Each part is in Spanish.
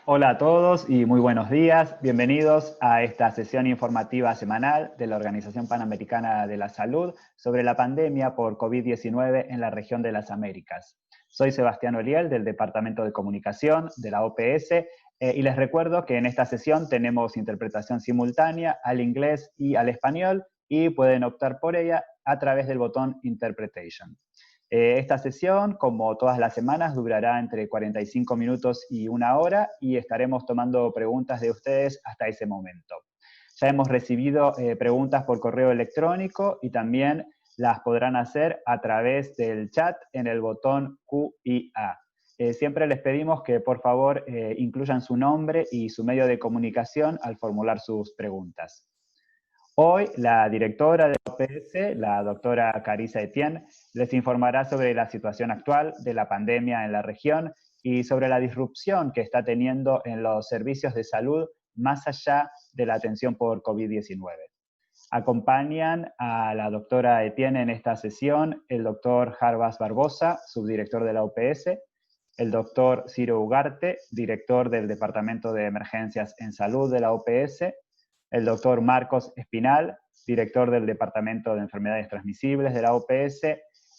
Hola a todos y muy buenos días. Bienvenidos a esta sesión informativa semanal de la Organización Panamericana de la Salud sobre la pandemia por COVID-19 en la región de las Américas. Soy Sebastián Oliel del Departamento de Comunicación de la OPS y les recuerdo que en esta sesión tenemos interpretación simultánea al inglés y al español y pueden optar por ella a través del botón Interpretation. Esta sesión, como todas las semanas, durará entre 45 minutos y una hora y estaremos tomando preguntas de ustedes hasta ese momento. Ya hemos recibido preguntas por correo electrónico y también las podrán hacer a través del chat en el botón Q y A. Siempre les pedimos que por favor incluyan su nombre y su medio de comunicación al formular sus preguntas. Hoy, la directora de la OPS, la doctora Carissa Etienne, les informará sobre la situación actual de la pandemia en la región y sobre la disrupción que está teniendo en los servicios de salud más allá de la atención por COVID-19. Acompañan a la doctora Etienne en esta sesión el doctor Jarbas Barbosa, subdirector de la OPS, el doctor Ciro Ugarte, director del Departamento de Emergencias en Salud de la OPS, el doctor Marcos Espinal, director del Departamento de Enfermedades Transmisibles de la OPS,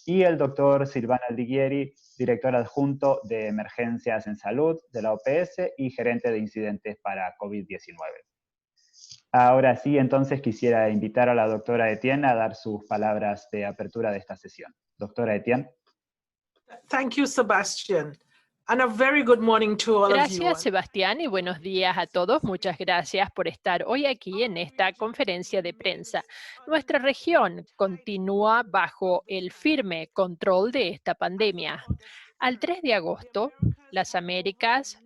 y el doctor Silvana Aldiguieri, director adjunto de Emergencias en Salud de la OPS y gerente de incidentes para COVID-19. Ahora sí, entonces quisiera invitar a la doctora Etienne a dar sus palabras de apertura de esta sesión. Doctora Etienne. Thank you, Sebastian. And a very good morning to all of you. Gracias, Sebastián, y buenos días a todos. Muchas gracias por estar hoy aquí en esta conferencia de prensa. Nuestra región continúa bajo el firme control de esta pandemia. Al 3 de agosto, las Américas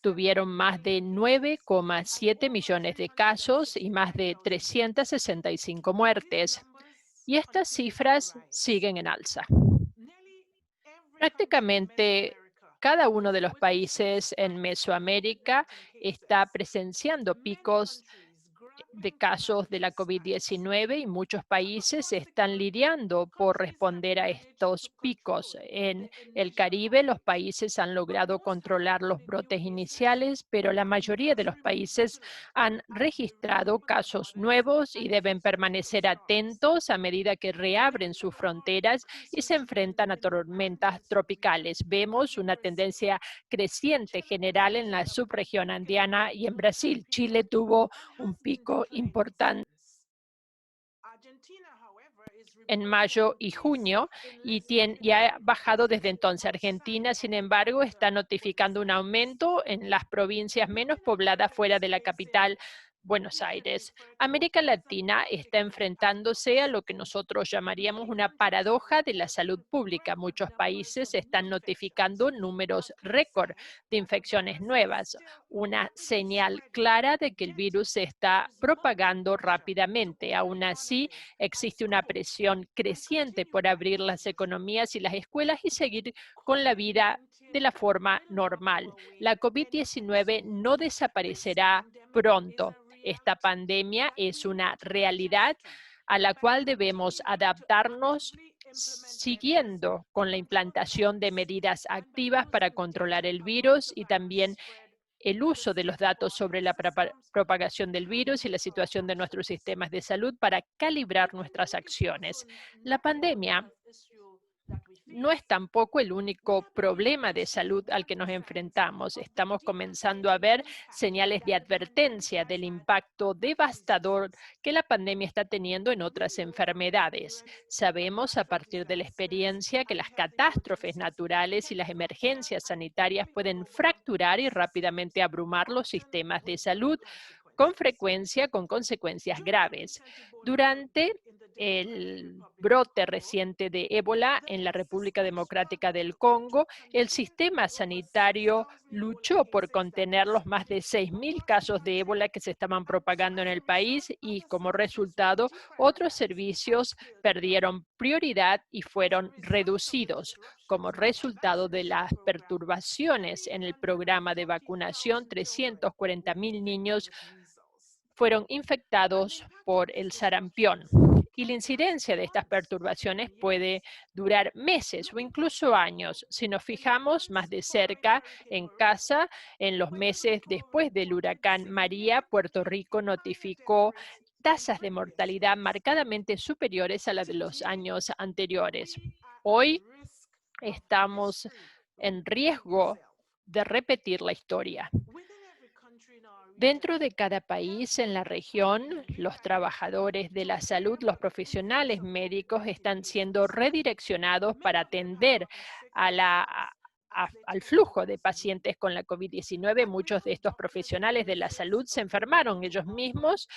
tuvieron más de 9,7 millones de casos y más de 365 muertes. Y estas cifras siguen en alza. Prácticamente cada uno de los países en Mesoamérica está presenciando picos de casos de la COVID-19 y muchos países están lidiando por responder a estos picos. En el Caribe, los países han logrado controlar los brotes iniciales, pero la mayoría de los países han registrado casos nuevos y deben permanecer atentos a medida que reabren sus fronteras y se enfrentan a tormentas tropicales. Vemos una tendencia creciente general en la subregión andiana y en Brasil. Chile tuvo un pico importante en mayo y junio y ha bajado desde entonces. Argentina, sin embargo, está notificando un aumento en las provincias menos pobladas fuera de la capital, Buenos Aires. América Latina está enfrentándose a lo que nosotros llamaríamos una paradoja de la salud pública. Muchos países están notificando números récord de infecciones nuevas, una señal clara de que el virus se está propagando rápidamente. Aún así, existe una presión creciente por abrir las economías y las escuelas y seguir con la vida de la forma normal. La COVID-19 no desaparecerá pronto. Esta pandemia es una realidad a la cual debemos adaptarnos siguiendo con la implantación de medidas activas para controlar el virus y también el uso de los datos sobre la propagación del virus y la situación de nuestros sistemas de salud para calibrar nuestras acciones. La pandemia no es tampoco el único problema de salud al que nos enfrentamos. Estamos comenzando a ver señales de advertencia del impacto devastador que la pandemia está teniendo en otras enfermedades. Sabemos a partir de la experiencia que las catástrofes naturales y las emergencias sanitarias pueden fracturar y rápidamente abrumar los sistemas de salud, con frecuencia con consecuencias graves. Durante el brote reciente de ébola en la República Democrática del Congo, el sistema sanitario luchó por contener los más de 6.000 casos de ébola que se estaban propagando en el país y, como resultado, otros servicios perdieron prioridad y fueron reducidos. Como resultado de las perturbaciones en el programa de vacunación, 340.000 niños fueron infectados por el sarampión. Y la incidencia de estas perturbaciones puede durar meses o incluso años. Si nos fijamos más de cerca en casa, en los meses después del huracán María, Puerto Rico notificó tasas de mortalidad marcadamente superiores a las de los años anteriores. Hoy estamos en riesgo de repetir la historia. Dentro de cada país en la región, los trabajadores de la salud, los profesionales médicos están siendo redireccionados para atender al flujo de pacientes con la COVID-19. Muchos de estos profesionales de la salud se enfermaron ellos mismos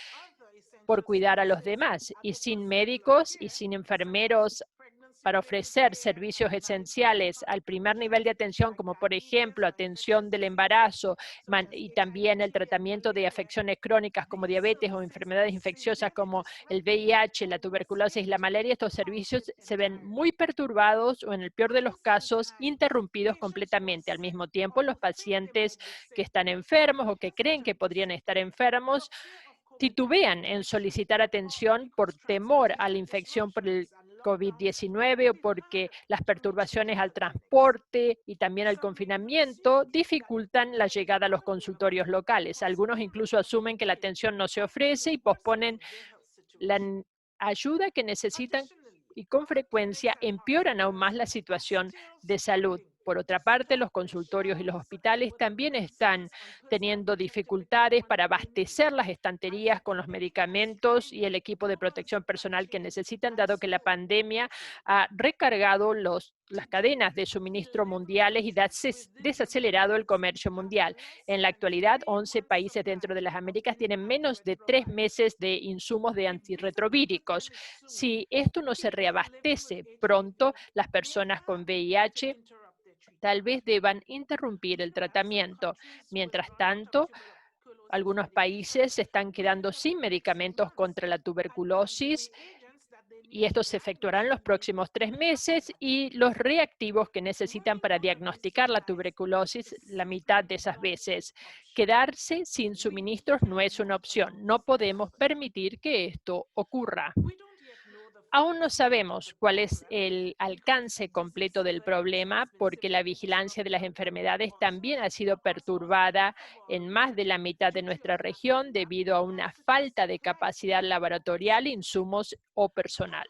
por cuidar a los demás, y sin médicos y sin enfermeros para ofrecer servicios esenciales al primer nivel de atención, como por ejemplo atención del embarazo y también el tratamiento de afecciones crónicas como diabetes o enfermedades infecciosas como el VIH, la tuberculosis y la malaria, estos servicios se ven muy perturbados o en el peor de los casos interrumpidos completamente. Al mismo tiempo, los pacientes que están enfermos o que creen que podrían estar enfermos titubean en solicitar atención por temor a la infección por el COVID-19 o porque las perturbaciones al transporte y también al confinamiento dificultan la llegada a los consultorios locales. Algunos incluso asumen que la atención no se ofrece y posponen la ayuda que necesitan y con frecuencia empeoran aún más la situación de salud. Por otra parte, los consultorios y los hospitales también están teniendo dificultades para abastecer las estanterías con los medicamentos y el equipo de protección personal que necesitan, dado que la pandemia ha recargado las cadenas de suministro mundiales y desacelerado el comercio mundial. En la actualidad, 11 países dentro de las Américas tienen menos de 3 meses de insumos de antirretrovíricos. Si esto no se reabastece pronto, las personas con VIH tal vez deban interrumpir el tratamiento. Mientras tanto, algunos países se están quedando sin medicamentos contra la tuberculosis y estos se efectuarán los próximos 3 meses, y los reactivos que necesitan para diagnosticar la tuberculosis la mitad de esas veces. Quedarse sin suministros no es una opción. No podemos permitir que esto ocurra. Aún no sabemos cuál es el alcance completo del problema, porque la vigilancia de las enfermedades también ha sido perturbada en más de la mitad de nuestra región debido a una falta de capacidad laboratorial, insumos o personal.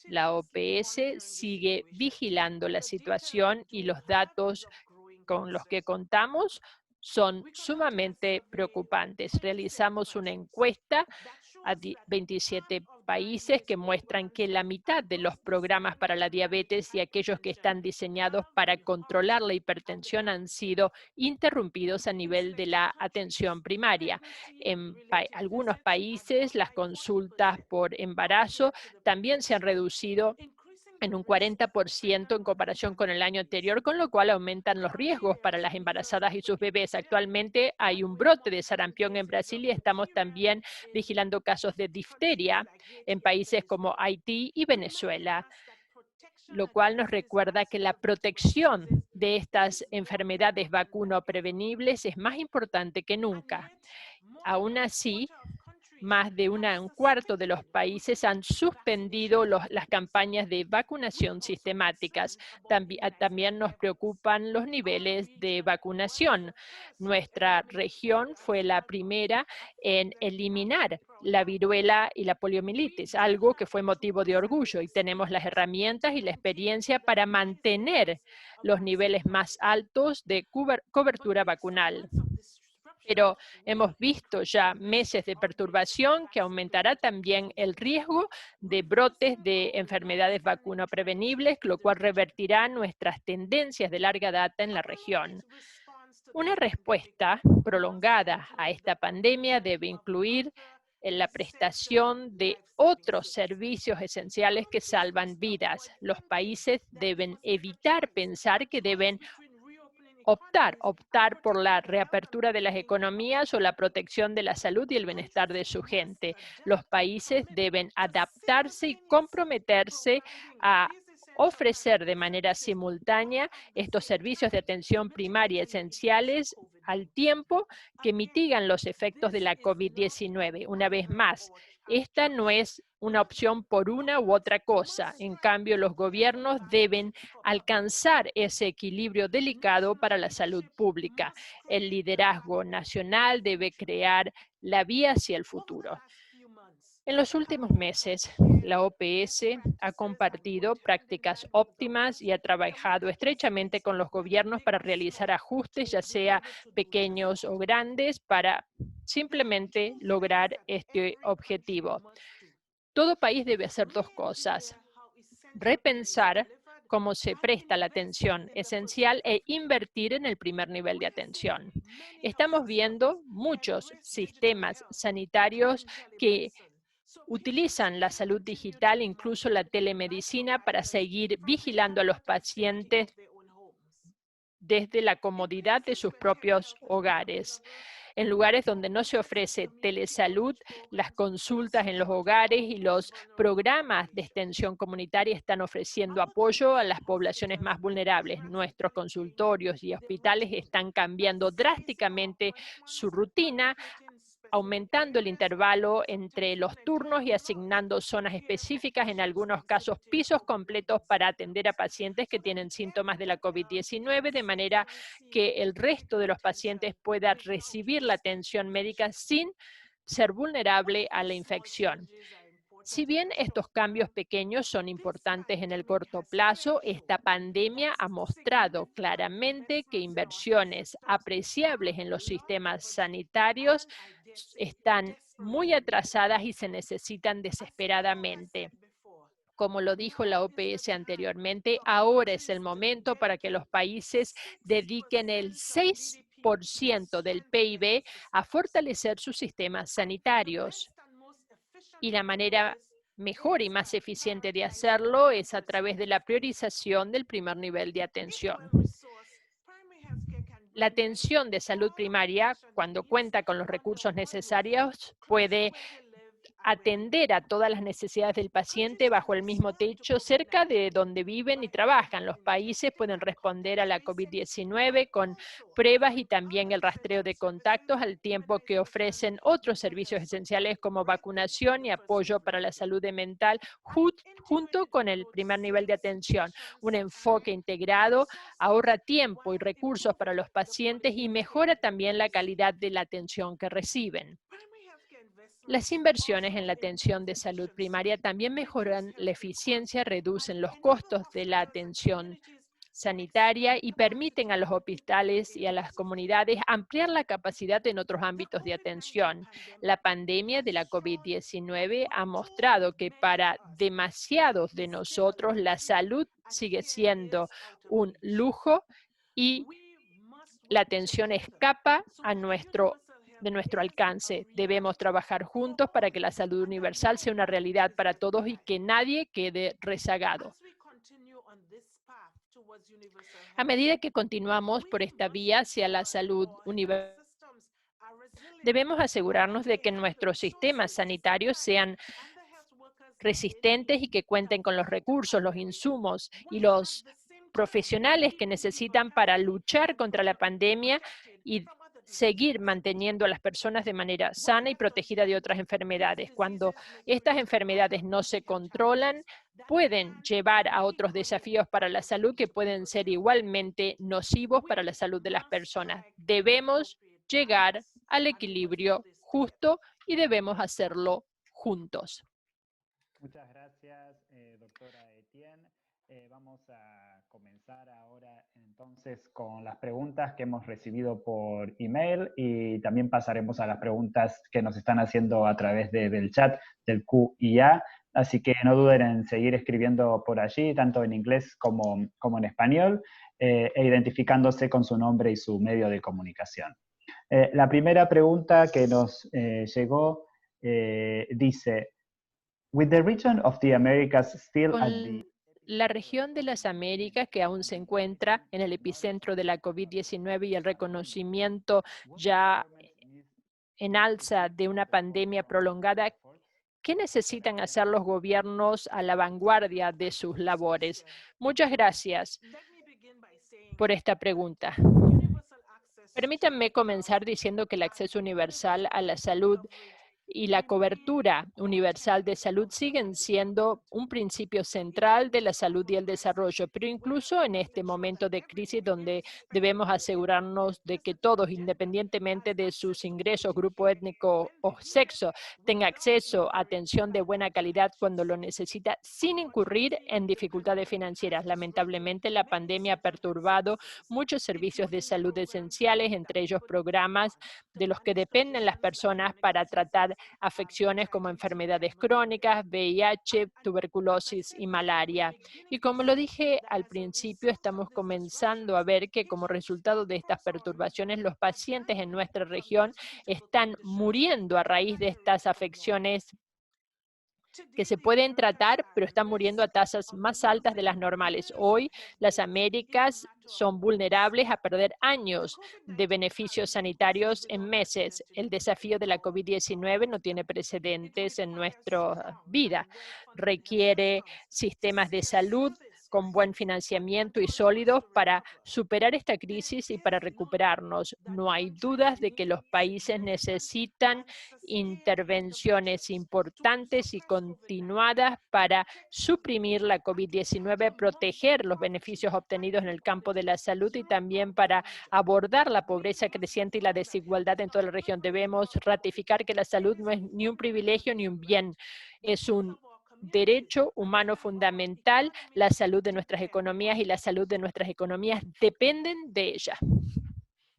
La OPS sigue vigilando la situación y los datos con los que contamos son sumamente preocupantes. Realizamos una encuesta a 27 países que muestran que la mitad de los programas para la diabetes y aquellos que están diseñados para controlar la hipertensión han sido interrumpidos a nivel de la atención primaria. En algunos países, las consultas por embarazo también se han reducido en un 40% en comparación con el año anterior, con lo cual aumentan los riesgos para las embarazadas y sus bebés. Actualmente hay un brote de sarampión en Brasil y estamos también vigilando casos de difteria en países como Haití y Venezuela, lo cual nos recuerda que la protección de estas enfermedades vacuno-prevenibles es más importante que nunca. Aún así, más de un cuarto de los países han suspendido las campañas de vacunación sistemáticas. También nos preocupan los niveles de vacunación. Nuestra región fue la primera en eliminar la viruela y la poliomielitis, algo que fue motivo de orgullo, y tenemos las herramientas y la experiencia para mantener los niveles más altos de cobertura vacunal. Pero hemos visto ya meses de perturbación que aumentará también el riesgo de brotes de enfermedades vacuno-prevenibles, lo cual revertirá nuestras tendencias de larga data en la región. Una respuesta prolongada a esta pandemia debe incluir la prestación de otros servicios esenciales que salvan vidas. Los países deben evitar pensar que deben optar por la reapertura de las economías o la protección de la salud y el bienestar de su gente. Los países deben adaptarse y comprometerse a ofrecer de manera simultánea estos servicios de atención primaria esenciales al tiempo que mitigan los efectos de la COVID-19. Una vez más, esta no es una opción por una u otra cosa. En cambio, los gobiernos deben alcanzar ese equilibrio delicado para la salud pública. El liderazgo nacional debe crear la vía hacia el futuro. En los últimos meses, la OPS ha compartido prácticas óptimas y ha trabajado estrechamente con los gobiernos para realizar ajustes, ya sea pequeños o grandes, para simplemente lograr este objetivo. Todo país debe hacer dos cosas: repensar cómo se presta la atención esencial e invertir en el primer nivel de atención. Estamos viendo muchos sistemas sanitarios que utilizan la salud digital, incluso la telemedicina, para seguir vigilando a los pacientes desde la comodidad de sus propios hogares. En lugares donde no se ofrece telesalud, las consultas en los hogares y los programas de extensión comunitaria están ofreciendo apoyo a las poblaciones más vulnerables. Nuestros consultorios y hospitales están cambiando drásticamente su rutina, aumentando el intervalo entre los turnos y asignando zonas específicas, en algunos casos pisos completos, para atender a pacientes que tienen síntomas de la COVID-19, de manera que el resto de los pacientes pueda recibir la atención médica sin ser vulnerable a la infección. Si bien estos cambios pequeños son importantes en el corto plazo, esta pandemia ha mostrado claramente que inversiones apreciables en los sistemas sanitarios están muy atrasadas y se necesitan desesperadamente. Como lo dijo la OPS anteriormente, ahora es el momento para que los países dediquen el 6% del PIB a fortalecer sus sistemas sanitarios. Y la manera mejor y más eficiente de hacerlo es a través de la priorización del primer nivel de atención. La atención de salud primaria, cuando cuenta con los recursos necesarios, puede atender a todas las necesidades del paciente bajo el mismo techo, cerca de donde viven y trabajan. Los países pueden responder a la COVID-19 con pruebas y también el rastreo de contactos, al tiempo que ofrecen otros servicios esenciales como vacunación y apoyo para la salud mental, junto con el primer nivel de atención. Un enfoque integrado ahorra tiempo y recursos para los pacientes y mejora también la calidad de la atención que reciben. Las inversiones en la atención de salud primaria también mejoran la eficiencia, reducen los costos de la atención sanitaria y permiten a los hospitales y a las comunidades ampliar la capacidad en otros ámbitos de atención. La pandemia de la COVID-19 ha mostrado que para demasiados de nosotros la salud sigue siendo un lujo y la atención escapa de nuestro alcance. Debemos trabajar juntos para que la salud universal sea una realidad para todos y que nadie quede rezagado. A medida que continuamos por esta vía hacia la salud universal, debemos asegurarnos de que nuestros sistemas sanitarios sean resistentes y que cuenten con los recursos, los insumos y los profesionales que necesitan para luchar contra la pandemia y seguir manteniendo a las personas de manera sana y protegida de otras enfermedades. Cuando estas enfermedades no se controlan, pueden llevar a otros desafíos para la salud que pueden ser igualmente nocivos para la salud de las personas. Debemos llegar al equilibrio justo y debemos hacerlo juntos. Muchas gracias, doctora Etienne. Vamos a comenzar ahora entonces con las preguntas que hemos recibido por email y también pasaremos a las preguntas que nos están haciendo a través del chat del Q&A. Así que no duden en seguir escribiendo por allí, tanto en inglés como en español, e identificándose con su nombre y su medio de comunicación. La primera pregunta que nos llegó dice: With the region of the Americas still at the... La región de las Américas, que aún se encuentra en el epicentro de la COVID-19 y el reconocimiento ya en alza de una pandemia prolongada, ¿Qué necesitan hacer los gobiernos a la vanguardia de sus labores? Muchas gracias por esta pregunta. Permítanme comenzar diciendo que el acceso universal a la salud y la cobertura universal de salud siguen siendo un principio central de la salud y el desarrollo, pero incluso en este momento de crisis donde debemos asegurarnos de que todos, independientemente de sus ingresos, grupo étnico o sexo, tengan acceso a atención de buena calidad cuando lo necesita, sin incurrir en dificultades financieras. Lamentablemente, la pandemia ha perturbado muchos servicios de salud esenciales, entre ellos programas de los que dependen las personas para tratar afecciones como enfermedades crónicas, VIH, tuberculosis y malaria. Y como lo dije al principio, estamos comenzando a ver que como resultado de estas perturbaciones, los pacientes en nuestra región están muriendo a raíz de estas afecciones que se pueden tratar, pero están muriendo a tasas más altas de las normales. Hoy, las Américas son vulnerables a perder años de beneficios sanitarios en meses. El desafío de la COVID-19 no tiene precedentes en nuestra vida. Requiere sistemas de salud con buen financiamiento y sólidos para superar esta crisis y para recuperarnos. No hay dudas de que los países necesitan intervenciones importantes y continuadas para suprimir la COVID-19, proteger los beneficios obtenidos en el campo de la salud y también para abordar la pobreza creciente y la desigualdad en toda la región. Debemos ratificar que la salud no es ni un privilegio ni un bien, es un derecho humano fundamental. La salud de nuestras economías y la salud de nuestras economías dependen de ella.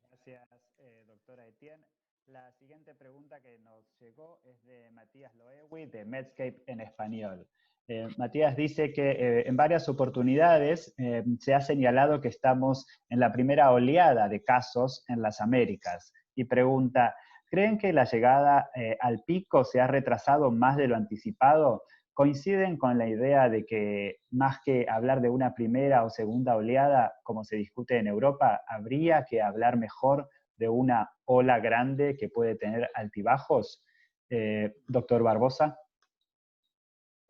Gracias, doctora Etienne. La siguiente pregunta que nos llegó es de Matías Loewi, de Medscape en español. Matías dice que en varias oportunidades se ha señalado que estamos en la primera oleada de casos en las Américas y pregunta, ¿creen que la llegada al pico se ha retrasado más de lo anticipado? ¿Coinciden con la idea de que más que hablar de una primera o segunda oleada, como se discute en Europa, habría que hablar mejor de una ola grande que puede tener altibajos? Doctor Barbosa.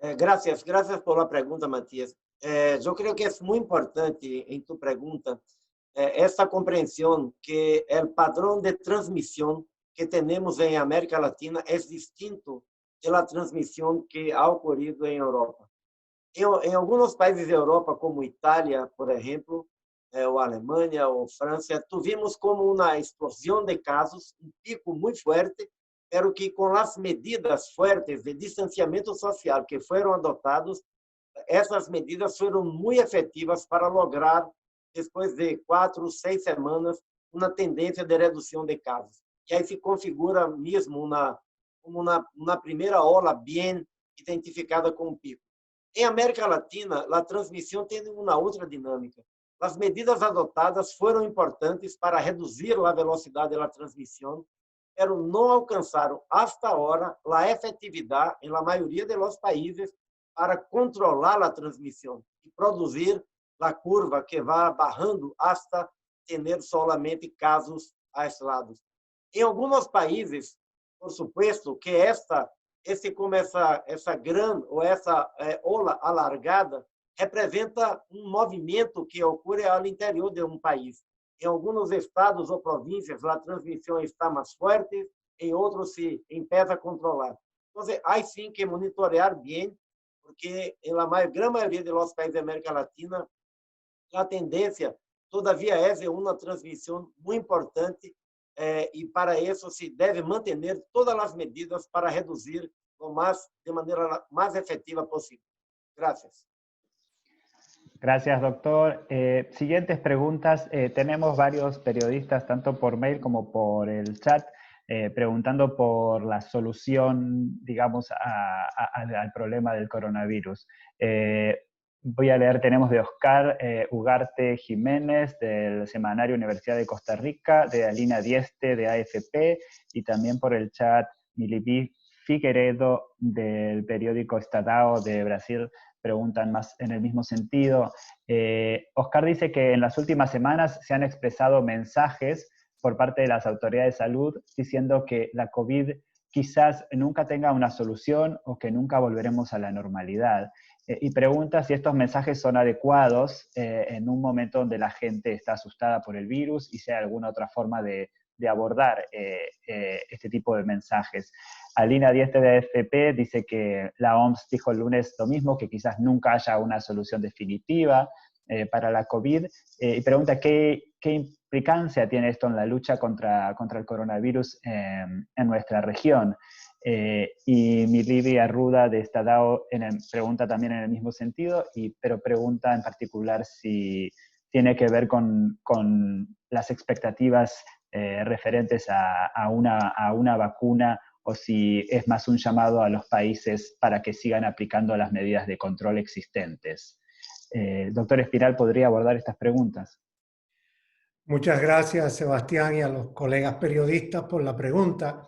Gracias por la pregunta, Matías. Yo creo que es muy importante en tu pregunta esta comprensión que el patrón de transmisión que tenemos en América Latina es distinto de la transmisión que ha ocurrido en Europa. En algunos países de Europa, como Italia, por ejemplo, o Alemania o Francia, tuvimos como una explosión de casos, un pico muy fuerte, pero que con las medidas fuertes de distanciamiento social que fueron adotadas, essas medidas foram muito efetivas para lograr, depois de 4, 6 semanas, uma tendência de redução de casos. E aí se configura mesmo uma primeira ola bem identificada com o pico. Em América Latina, a transmissão tem uma outra dinâmica. As medidas adotadas foram importantes para reduzir a velocidade da transmissão, mas não alcançaram, hasta agora, a efetividade, em la maioria dos países, para controlar a transmissão e produzir a curva que vai barrando hasta ter solamente casos aislados. Em alguns países, por supuesto, que essa grande ou essa ola alargada representa um movimento que ocorre ao interior de um país. Em alguns estados ou províncias, a transmissão está mais forte, em outros se empieza a controlar. Então, há sim que monitorear bem, porque na grande maioria dos países da América Latina, a tendência, todavia, é uma transmissão muito importante e para isso se deve manter todas as medidas para reduzir de maneira mais efetiva possível. Gracias. Gracias, doctor. Siguientes preguntas. Tenemos varios periodistas, tanto por mail como por el chat, preguntando por la solución, digamos, al problema del coronavirus. Voy a leer, tenemos de Oscar Ugarte Jiménez, del Semanario Universidad de Costa Rica, de Alina Dieste, de AFP, y también por el chat Milipi Figueiredo, del periódico Estadão de Brasil. Preguntan más en el mismo sentido. Oscar dice que en las últimas semanas se han expresado mensajes por parte de las autoridades de salud diciendo que la COVID quizás nunca tenga una solución o que nunca volveremos a la normalidad. Y pregunta si estos mensajes son adecuados en un momento donde la gente está asustada por el virus y si hay alguna otra forma de abordar este tipo de mensajes. Alina Dieste de AFP dice que la OMS dijo el lunes lo mismo, que quizás nunca haya una solución definitiva para la COVID, y pregunta qué implicancia tiene esto en la lucha contra el coronavirus en nuestra región. Y Milady Arruda de Estadao pregunta también en el mismo sentido, pero pregunta en particular si tiene que ver con las expectativas referentes a una vacuna o si es más un llamado a los países para que sigan aplicando las medidas de control existentes. Doctor Espiral, ¿podría abordar estas preguntas? Muchas gracias, Sebastián, y a los colegas periodistas por la pregunta.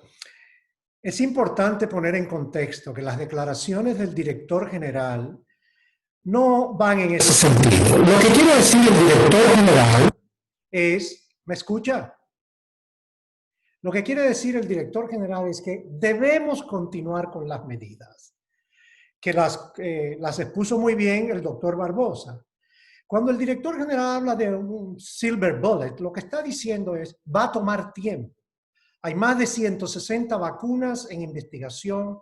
Es importante poner en contexto que las declaraciones del director general no van en ese sentido. Lo que quiere decir el director general es, ¿me escucha? Lo que quiere decir el director general es que debemos continuar con las medidas, que las expuso muy bien el doctor Barbosa. Cuando el director general habla de un silver bullet, lo que está diciendo es, va a tomar tiempo. Hay más de 160 vacunas en investigación,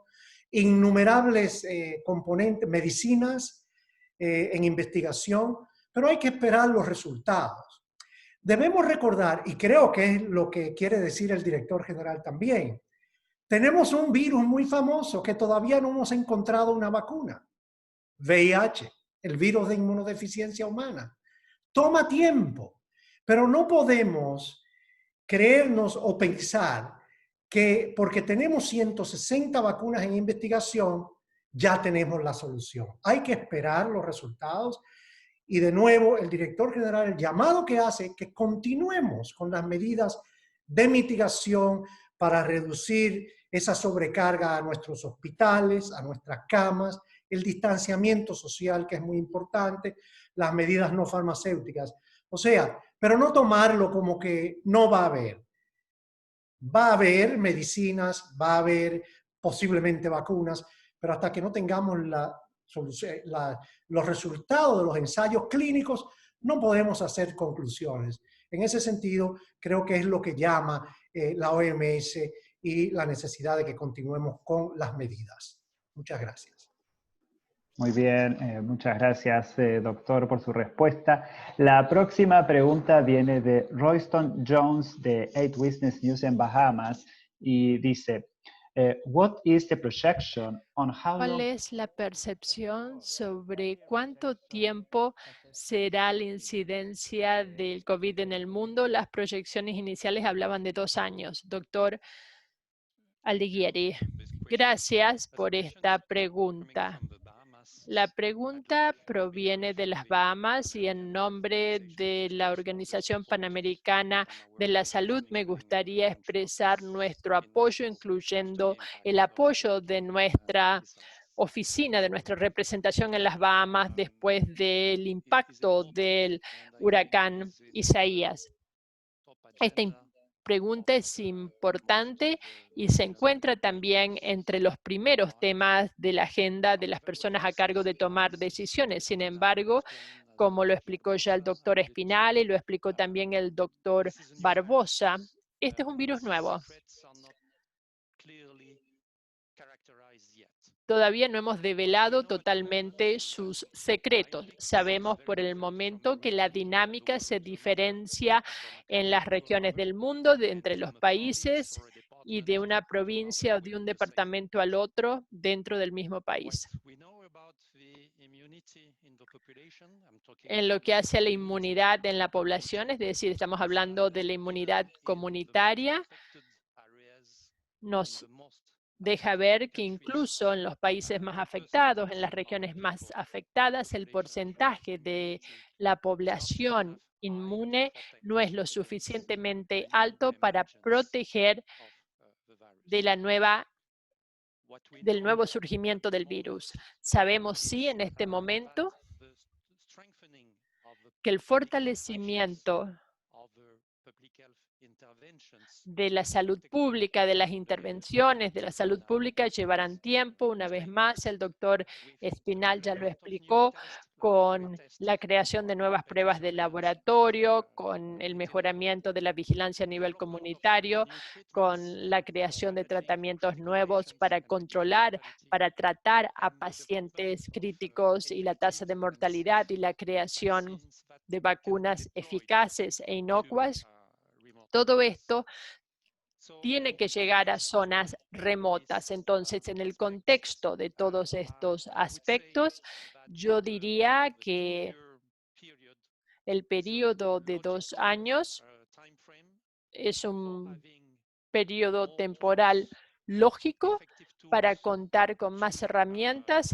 innumerables componentes, medicinas en investigación, pero hay que esperar los resultados. Debemos recordar, y creo que es lo que quiere decir el director general también, tenemos un virus muy famoso que todavía no hemos encontrado una vacuna, VIH, el virus de inmunodeficiencia humana. Toma tiempo, pero no podemos creernos o pensar que porque tenemos 160 vacunas en investigación, ya tenemos la solución. Hay que esperar los resultados. Y de nuevo, el director general, el llamado que hace que continuemos con las medidas de mitigación para reducir esa sobrecarga a nuestros hospitales, a nuestras camas, el distanciamiento social, que es muy importante, las medidas no farmacéuticas. O sea, pero no tomarlo como que no va a haber. Va a haber medicinas, va a haber posiblemente vacunas, pero hasta que no tengamos los resultados de los ensayos clínicos, no podemos hacer conclusiones. En ese sentido, creo que es lo que llama la OMS y la necesidad de que continuemos con las medidas. Muchas gracias. Muy bien, muchas gracias, doctor, por su respuesta. La próxima pregunta viene de Royston Jones de 8 Business News en Bahamas y dice, what is the projection on how ¿Cuál long... es la percepción sobre cuánto tiempo será la incidencia del COVID en el mundo? Las proyecciones iniciales hablaban de 2 años. Doctor Aldiguieri, gracias por esta pregunta. La pregunta proviene de las Bahamas y en nombre de la Organización Panamericana de la Salud me gustaría expresar nuestro apoyo, incluyendo el apoyo de nuestra oficina, de nuestra representación en las Bahamas después del impacto del huracán Isaías. Esta pregunta es importante y se encuentra también entre los primeros temas de la agenda de las personas a cargo de tomar decisiones. Sin embargo, como lo explicó ya el doctor Espinal y lo explicó también el doctor Barbosa, este es un virus nuevo. Todavía no hemos develado totalmente sus secretos. Sabemos por el momento que la dinámica se diferencia en las regiones del mundo, entre los países y de una provincia o de un departamento al otro dentro del mismo país. En lo que hace a la inmunidad en la población, es decir, estamos hablando de la inmunidad comunitaria, nos deja ver que incluso en los países más afectados, en las regiones más afectadas, el porcentaje de la población inmune no es lo suficientemente alto para proteger de del nuevo surgimiento del virus. Sabemos sí en este momento que el fortalecimiento de la salud pública, de las intervenciones de la salud pública llevarán tiempo. Una vez más, el doctor Espinal ya lo explicó, con la creación de nuevas pruebas de laboratorio, con el mejoramiento de la vigilancia a nivel comunitario, con la creación de tratamientos nuevos para controlar, para tratar a pacientes críticos y la tasa de mortalidad y la creación de vacunas eficaces e inocuas. Todo esto tiene que llegar a zonas remotas. Entonces, en el contexto de todos estos aspectos, yo diría que el periodo de 2 años es un periodo temporal lógico para contar con más herramientas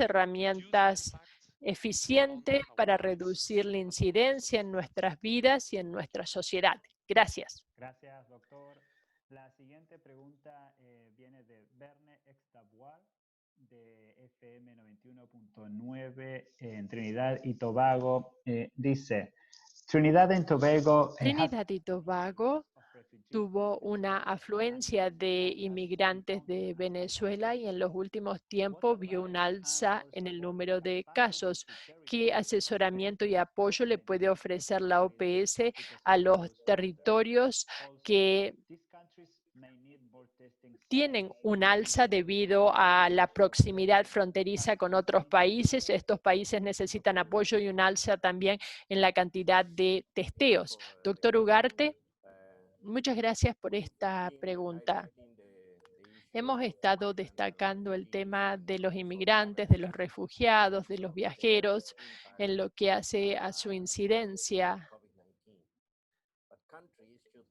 eficientes para reducir la incidencia en nuestras vidas y en nuestra sociedad. Gracias. Gracias, doctor. La siguiente pregunta viene de Verne Extabuar, de FM 91.9 en Trinidad y Tobago. Dice, Trinidad y Tobago tuvo una afluencia de inmigrantes de Venezuela y en los últimos tiempos vio un alza en el número de casos. ¿Qué asesoramiento y apoyo le puede ofrecer la OPS a los territorios que tienen un alza debido a la proximidad fronteriza con otros países? Estos países necesitan apoyo y un alza también en la cantidad de testeos. Doctor Ugarte, muchas gracias por esta pregunta. Hemos estado destacando el tema de los inmigrantes, de los refugiados, de los viajeros, en lo que hace a su incidencia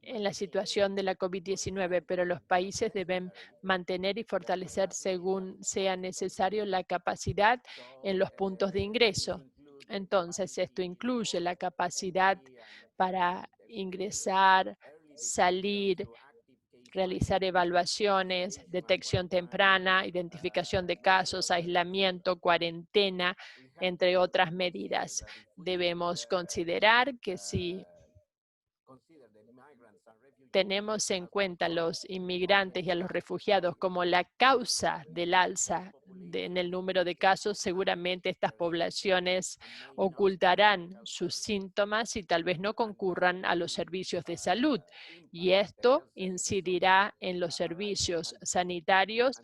en la situación de la COVID-19, pero los países deben mantener y fortalecer según sea necesario la capacidad en los puntos de ingreso. Entonces, esto incluye la capacidad para ingresar, salir, realizar evaluaciones, detección temprana, identificación de casos, aislamiento, cuarentena, entre otras medidas. Debemos considerar que si tenemos en cuenta a los inmigrantes y a los refugiados como la causa del alza en el número de casos, seguramente estas poblaciones ocultarán sus síntomas y tal vez no concurran a los servicios de salud. Y esto incidirá en los servicios sanitarios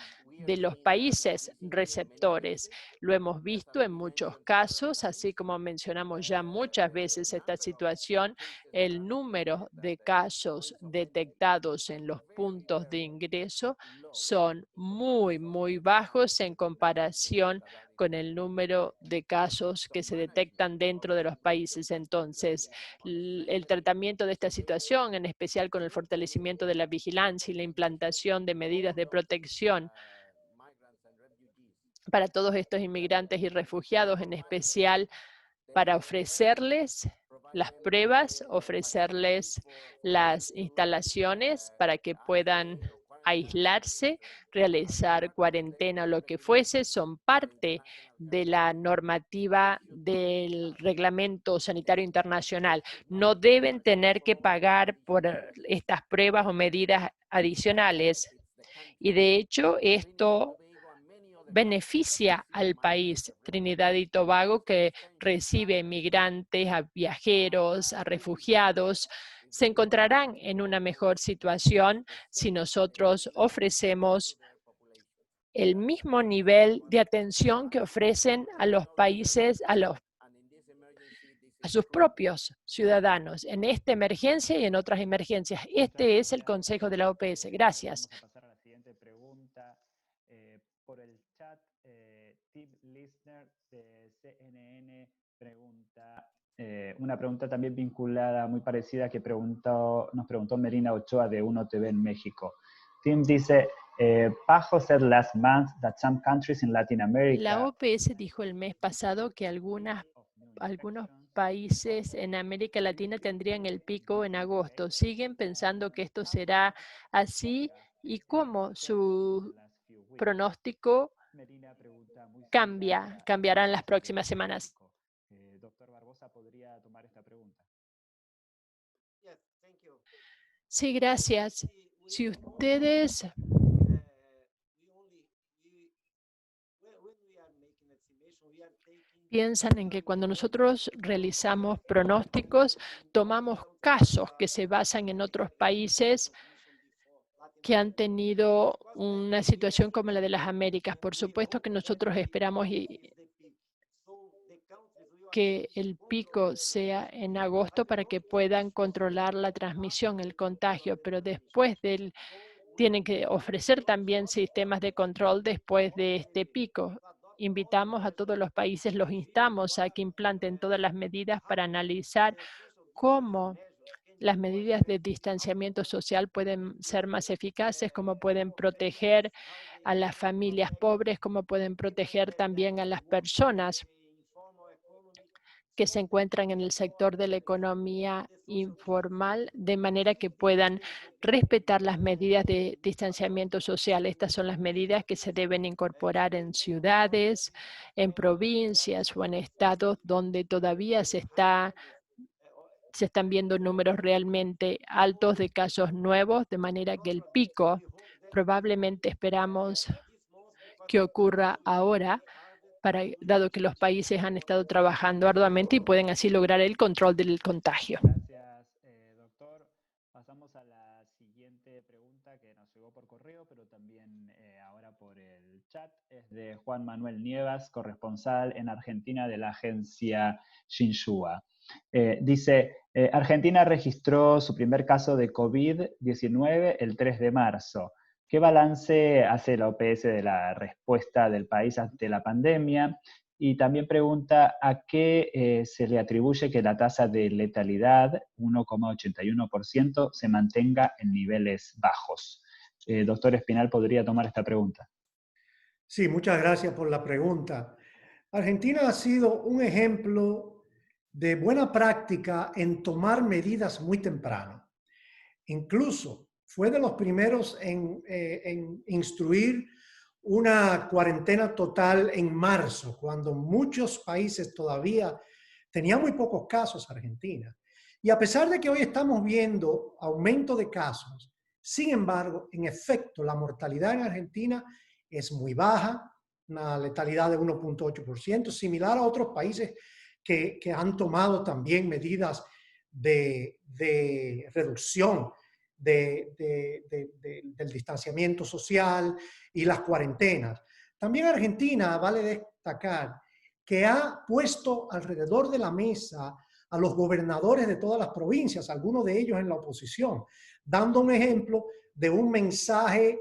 de los países receptores. Lo hemos visto en muchos casos, así como mencionamos ya muchas veces esta situación, el número de casos detectados en los puntos de ingreso son muy bajos en comparación con el número de casos que se detectan dentro de los países. Entonces, el tratamiento de esta situación, en especial con el fortalecimiento de la vigilancia y la implantación de medidas de protección para todos estos inmigrantes y refugiados, en especial para ofrecerles las pruebas, ofrecerles las instalaciones para que puedan aislarse, realizar cuarentena o lo que fuese, son parte de la normativa del Reglamento Sanitario Internacional. No deben tener que pagar por estas pruebas o medidas adicionales. Y de hecho, esto beneficia al país Trinidad y Tobago, que recibe migrantes, a viajeros, a refugiados. Se encontrarán en una mejor situación si nosotros ofrecemos el mismo nivel de atención que ofrecen a los países, a sus propios ciudadanos en esta emergencia y en otras emergencias. Este es el consejo de la OPS. Gracias. Vamos a pasar a la siguiente pregunta. Por el chat, Tim Listener de CNN pregunta una pregunta también vinculada, muy parecida, que nos preguntó Merina Ochoa de Uno TV en México. Tim dice, Pajo said last month that some countries in Latin America... La OPS dijo el mes pasado que algunos países en América Latina tendrían el pico en agosto. ¿Siguen pensando que esto será así? ¿Y cómo su pronóstico cambiará en las próximas semanas? Doctor Barbosa, ¿podría tomar esta pregunta? Sí, gracias. Si ustedes piensan en que cuando nosotros realizamos pronósticos, tomamos casos que se basan en otros países que han tenido una situación como la de las Américas. Por supuesto que nosotros esperamos que el pico sea en agosto para que puedan controlar la transmisión, el contagio, pero tienen que ofrecer también sistemas de control después de este pico. Invitamos a todos los países, los instamos a que implanten todas las medidas para analizar cómo las medidas de distanciamiento social pueden ser más eficaces, cómo pueden proteger a las familias pobres, cómo pueden proteger también a las personas que se encuentran en el sector de la economía informal, de manera que puedan respetar las medidas de distanciamiento social. Estas son las medidas que se deben incorporar en ciudades, en provincias o en estados donde todavía se están viendo números realmente altos de casos nuevos, de manera que el pico probablemente esperamos que ocurra ahora, dado que los países han estado trabajando arduamente y pueden así lograr el control del contagio. Gracias, doctor. Pasamos a la siguiente pregunta que nos llegó por correo, pero también ahora por el chat. Es de Juan Manuel Nievas, corresponsal en Argentina de la agencia Xinhua. Dice, Argentina registró su primer caso de COVID-19 el 3 de marzo. ¿Qué balance hace la OPS de la respuesta del país ante la pandemia? Y también pregunta a qué se le atribuye que la tasa de letalidad, 1,81%, se mantenga en niveles bajos. Doctor Espinal, ¿podría tomar esta pregunta? Sí, muchas gracias por la pregunta. Argentina ha sido un ejemplo de buena práctica en tomar medidas muy temprano. Incluso fue de los primeros en instruir una cuarentena total en marzo, cuando muchos países todavía tenían muy pocos casos, Argentina. Y a pesar de que hoy estamos viendo aumento de casos, sin embargo, en efecto, la mortalidad en Argentina es muy baja, una letalidad de 1,8%, similar a otros países que han tomado también medidas de reducción del distanciamiento social y las cuarentenas. También Argentina, vale destacar, que ha puesto alrededor de la mesa a los gobernadores de todas las provincias, algunos de ellos en la oposición, dando un ejemplo de un mensaje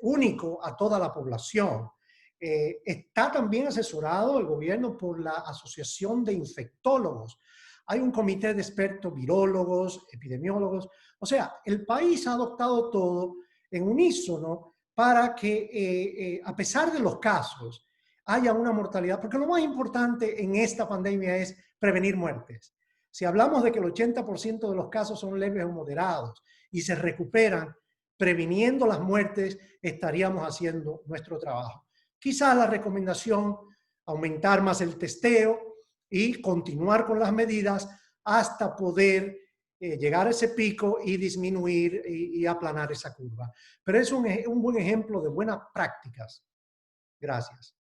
único a toda la población. Está también asesorado el gobierno por la Asociación de Infectólogos. Hay un comité de expertos, virólogos, epidemiólogos. O sea, el país ha adoptado todo en unísono para que, a pesar de los casos, haya una mortalidad. Porque lo más importante en esta pandemia es prevenir muertes. Si hablamos de que el 80% de los casos son leves o moderados y se recuperan, previniendo las muertes, estaríamos haciendo nuestro trabajo. Quizás la recomendación, aumentar más el testeo y continuar con las medidas hasta poder llegar a ese pico y disminuir y aplanar esa curva. Pero es un buen ejemplo de buenas prácticas. Gracias.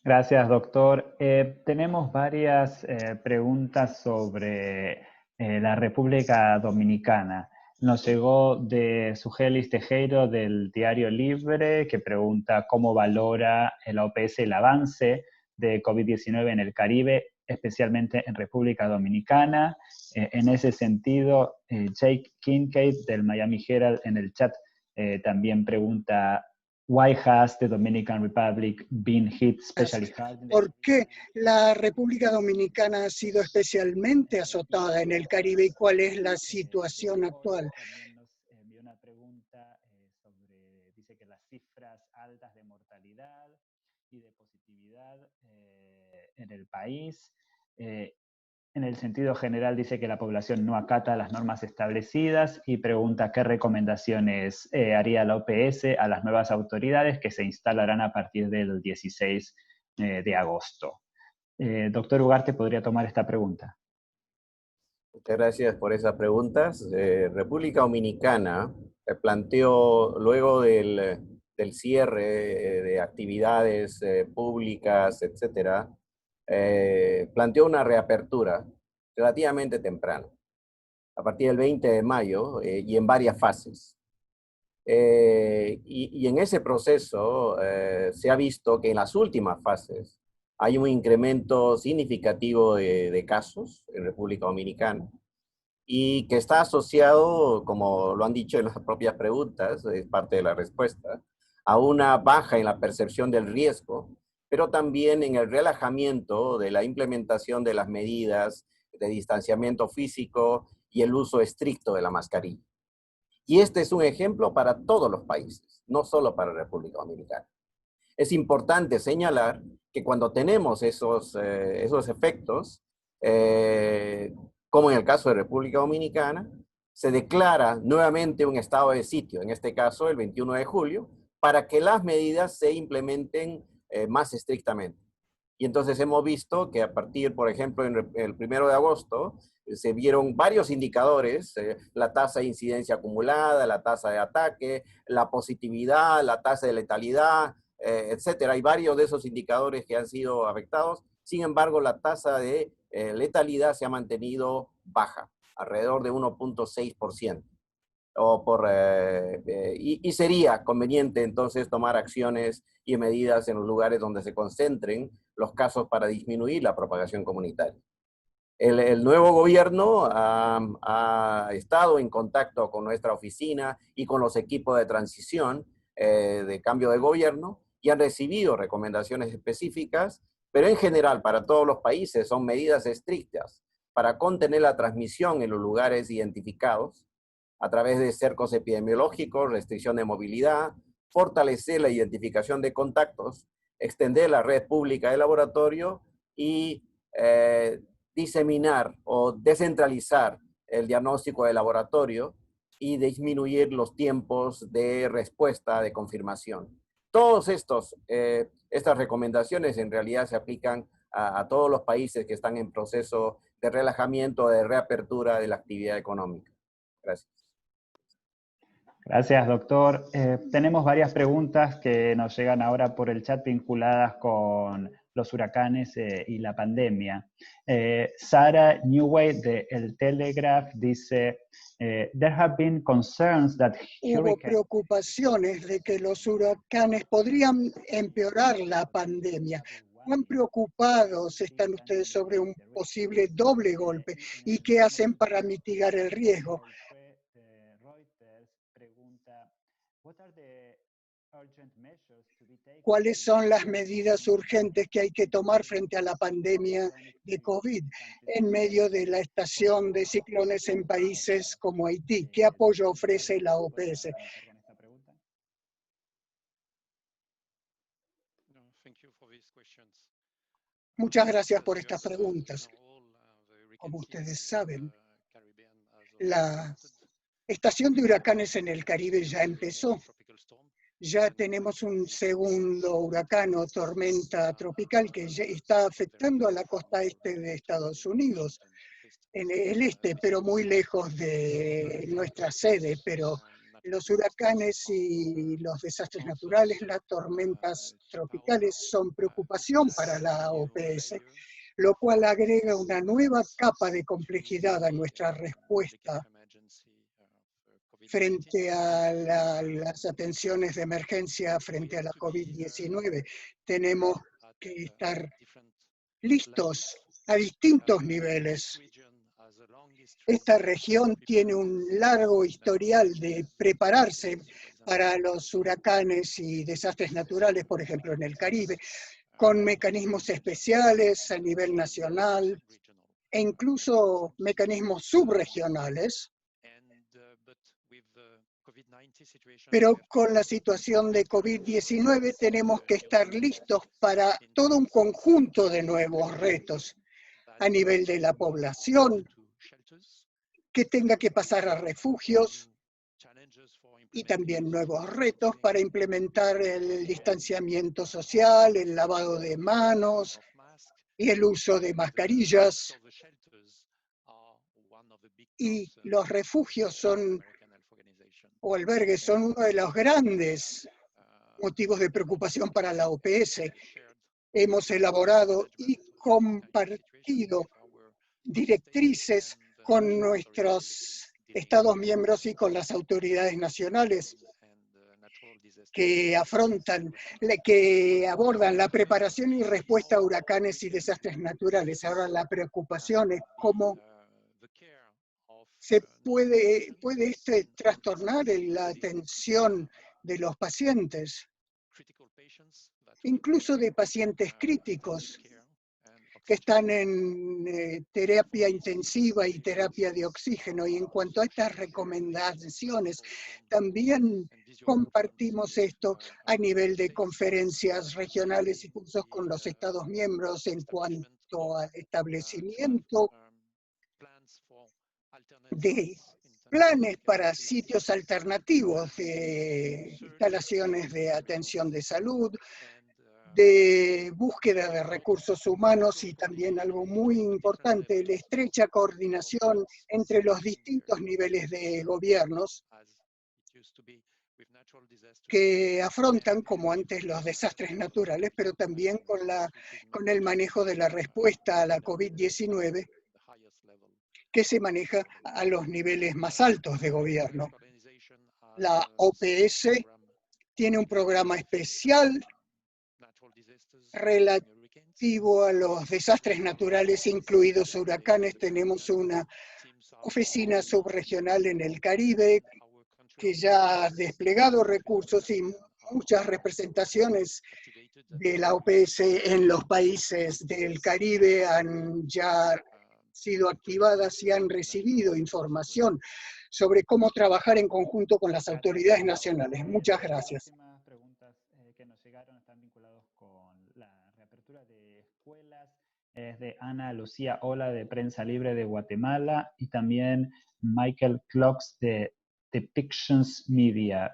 Gracias, doctor. Tenemos varias preguntas sobre la República Dominicana. Nos llegó de Sugelis Tejero del Diario Libre, que pregunta cómo valora la OPS el avance de COVID-19 en el Caribe, especialmente en República Dominicana. En ese sentido, Jake Kincaid del Miami Herald en el chat también pregunta, why has the Dominican Republic been hit especially hard? ¿Por qué la República Dominicana ha sido especialmente azotada en el Caribe y cuál es la situación actual? También nos envió una pregunta sobre, dice que las cifras altas de mortalidad y de positividad en el país. En el sentido general dice que la población no acata las normas establecidas y pregunta qué recomendaciones haría la OPS a las nuevas autoridades que se instalarán a partir del 16 de agosto. Doctor Ugarte, ¿podría tomar esta pregunta? Muchas gracias por esas preguntas. República Dominicana planteó, luego del cierre de actividades públicas, etcétera, planteó una reapertura relativamente temprana, a partir del 20 de mayo y en varias fases. Y en ese proceso se ha visto que en las últimas fases hay un incremento significativo de casos en República Dominicana y que está asociado, como lo han dicho en las propias preguntas, es parte de la respuesta, a una baja en la percepción del riesgo, pero también en el relajamiento de la implementación de las medidas de distanciamiento físico y el uso estricto de la mascarilla. Y este es un ejemplo para todos los países, no solo para República Dominicana. Es importante señalar que cuando tenemos esos efectos, como en el caso de República Dominicana, se declara nuevamente un estado de sitio, en este caso el 21 de julio, para que las medidas se implementen más estrictamente. Y entonces hemos visto que a partir, por ejemplo, en el 1 de agosto, se vieron varios indicadores, la tasa de incidencia acumulada, la tasa de ataque, la positividad, la tasa de letalidad, etcétera. Hay varios de esos indicadores que han sido afectados. Sin embargo, la tasa de letalidad se ha mantenido baja, alrededor de 1.6%. Y sería conveniente entonces tomar acciones y medidas en los lugares donde se concentren los casos para disminuir la propagación comunitaria. El nuevo gobierno ha estado en contacto con nuestra oficina y con los equipos de transición de cambio de gobierno y han recibido recomendaciones específicas, pero en general para todos los países son medidas estrictas para contener la transmisión en los lugares identificados a través de cercos epidemiológicos, restricción de movilidad, fortalecer la identificación de contactos, extender la red pública de laboratorio y diseminar o descentralizar el diagnóstico de laboratorio y disminuir los tiempos de respuesta de confirmación. Todas estas recomendaciones en realidad se aplican a todos los países que están en proceso de relajamiento, de reapertura de la actividad económica. Gracias. Gracias, doctor. Tenemos varias preguntas que nos llegan ahora por el chat vinculadas con los huracanes y la pandemia. Sarah Newway de El Telegraph dice, there have been concerns that Hubo preocupaciones de que los huracanes podrían empeorar la pandemia. ¿Cuán preocupados están ustedes sobre un posible doble golpe? ¿Y qué hacen para mitigar el riesgo? ¿Cuáles son las medidas urgentes que hay que tomar frente a la pandemia de COVID en medio de la estación de ciclones en países como Haití? ¿Qué apoyo ofrece la OPS? Muchas gracias por estas preguntas. Como ustedes saben, la estación de huracanes en el Caribe ya empezó. Ya tenemos un segundo huracán o tormenta tropical que ya está afectando a la costa este de Estados Unidos, en el este, pero muy lejos de nuestra sede. Pero los huracanes y los desastres naturales, las tormentas tropicales son preocupación para la OPS, lo cual agrega una nueva capa de complejidad a nuestra respuesta frente a las atenciones de emergencia frente a la COVID-19. Tenemos que estar listos a distintos niveles. Esta región tiene un largo historial de prepararse para los huracanes y desastres naturales, por ejemplo, en el Caribe, con mecanismos especiales a nivel nacional e incluso mecanismos subregionales. Pero con la situación de COVID-19 tenemos que estar listos para todo un conjunto de nuevos retos a nivel de la población, que tenga que pasar a refugios, y también nuevos retos para implementar el distanciamiento social, el lavado de manos y el uso de mascarillas. y los refugios o albergues son uno de los grandes motivos de preocupación para la OPS. Hemos elaborado y compartido directrices con nuestros Estados miembros y con las autoridades nacionales que abordan la preparación y respuesta a huracanes y desastres naturales. Ahora la preocupación es cómo puede trastornar la atención de los pacientes, incluso de pacientes críticos que están en terapia intensiva y terapia de oxígeno. Y en cuanto a estas recomendaciones, también compartimos esto a nivel de conferencias regionales y cursos con los Estados miembros en cuanto al establecimiento de planes para sitios alternativos de instalaciones de atención de salud, de búsqueda de recursos humanos y también algo muy importante, la estrecha coordinación entre los distintos niveles de gobiernos que afrontan, como antes, los desastres naturales, pero también con el manejo de la respuesta a la COVID-19, que se maneja a los niveles más altos de gobierno. La OPS tiene un programa especial relativo a los desastres naturales, incluidos huracanes. Tenemos una oficina subregional en el Caribe que ya ha desplegado recursos y muchas representaciones de la OPS en los países del Caribe han ya sido activadas y han recibido información sobre cómo trabajar en conjunto con las autoridades nacionales. Muchas gracias. Las últimas preguntas que nos llegaron están vinculadas con la reapertura de escuelas. Es de Ana Lucía Ola, de Prensa Libre de Guatemala, y también Michael Clocks, de Depictions Media.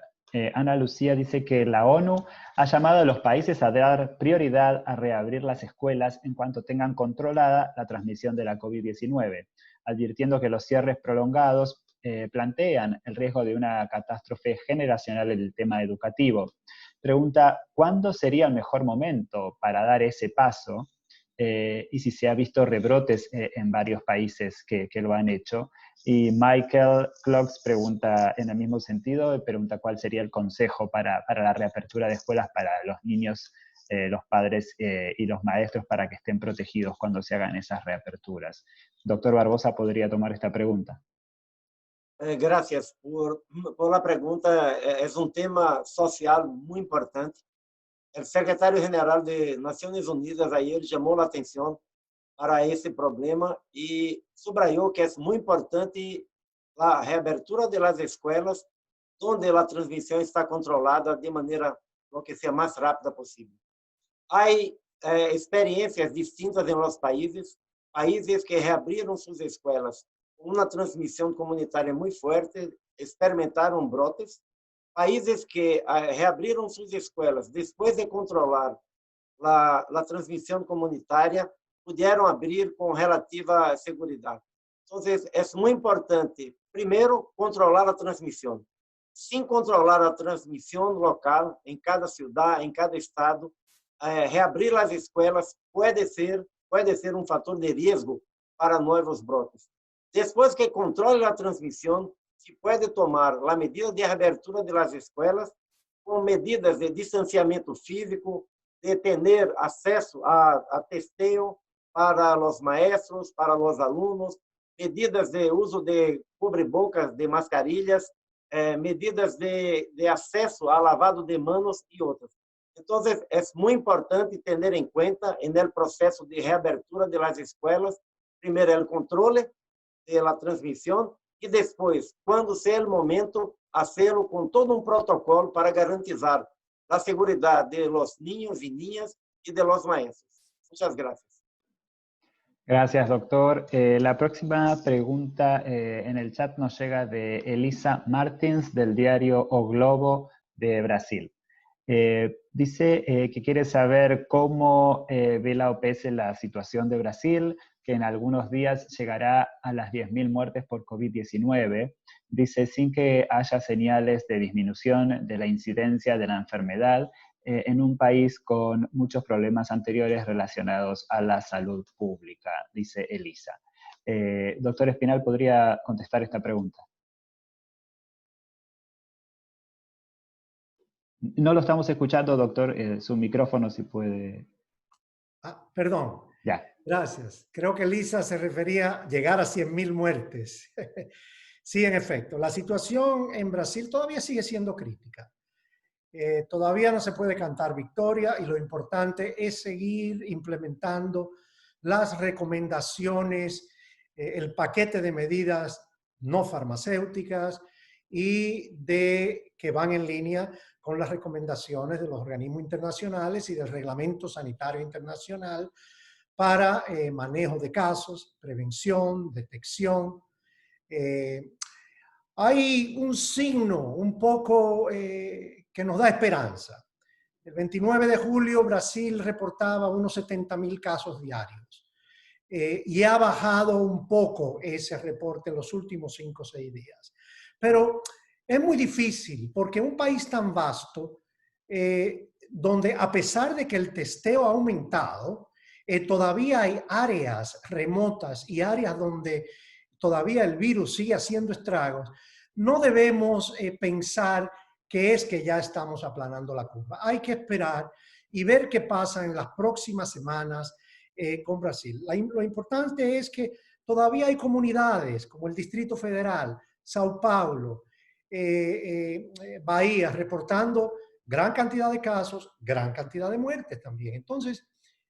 Ana Lucía dice que la ONU ha llamado a los países a dar prioridad a reabrir las escuelas en cuanto tengan controlada la transmisión de la COVID-19, advirtiendo que los cierres prolongados plantean el riesgo de una catástrofe generacional en el tema educativo. Pregunta, ¿cuándo sería el mejor momento para dar ese paso? Y si se ha visto rebrotes en varios países que lo han hecho. Y Michael Clocks pregunta en el mismo sentido, pregunta cuál sería el consejo para la reapertura de escuelas para los niños, los padres y los maestros, para que estén protegidos cuando se hagan esas reaperturas. Doctor Barbosa, ¿podría tomar esta pregunta? Gracias por la pregunta. Es un tema social muy importante. El secretario-general de Naciones Unidas ayer llamó la atención para ese problema y subrayó que es muy importante la reapertura de las escuelas donde la transmisión está controlada de manera lo que sea más rápida posible. Hay experiencias distintas en los países que reabrieron sus escuelas con una transmisión comunitaria muy fuerte, experimentaron brotes. Países que reabriram suas escolas depois de controlar a transmissão comunitária puderam abrir com relativa segurança. Então, é muito importante, primeiro, controlar a transmissão. Sem controlar a transmissão local, em cada cidade, em cada estado, reabrir as escolas pode ser um fator de risco para novos brotes. Depois que controle a transmissão, se pode tomar a medida de reabertura das escolas com medidas de distanciamento físico, de ter acesso a testeo para os maestros, para os alunos, medidas de uso de cobrebocas, de mascarillas, medidas de acesso a lavado de manos e outras. Então, é muito importante ter em conta no processo de reabertura das escolas, primeiro, o controle da transmissão, e depois, quando seja o momento, fazê-lo com todo um protocolo para garantizar a segurança de los niños e niñas e de los maestros. Muchas gracias. Gracias, doctor. La próxima pregunta en el chat nos llega de Elisa Martins, del diario O Globo de Brasil. Dice que quiere saber cómo ve la OPS la situación de Brasil, que en algunos días llegará a las 10.000 muertes por COVID-19. Dice, sin que haya señales de disminución de la incidencia de la enfermedad en un país con muchos problemas anteriores relacionados a la salud pública, dice Elisa. Doctor Espinal, ¿podría contestar esta pregunta? No lo estamos escuchando, doctor. Su micrófono, si puede. Perdón. Ya. Gracias. Creo que Lisa se refería a llegar a 100.000 muertes. Sí, en efecto. La situación en Brasil todavía sigue siendo crítica. Todavía no se puede cantar victoria y lo importante es seguir implementando las recomendaciones, el paquete de medidas no farmacéuticas y que van en línea con las recomendaciones de los organismos internacionales y del Reglamento Sanitario Internacional para manejo de casos, prevención, detección. Hay un signo un poco que nos da esperanza. El 29 de julio Brasil reportaba unos 70.000 casos diarios y ha bajado un poco ese reporte en los últimos 5 o 6 días. Pero es muy difícil porque un país tan vasto, donde a pesar de que el testeo ha aumentado, todavía hay áreas remotas y áreas donde todavía el virus sigue haciendo estragos, no debemos pensar que es que ya estamos aplanando la curva. Hay que esperar y ver qué pasa en las próximas semanas con Brasil. Lo importante es que todavía hay comunidades como el Distrito Federal, Sao Paulo, Bahía, reportando gran cantidad de casos, gran cantidad de muertes también. Entonces,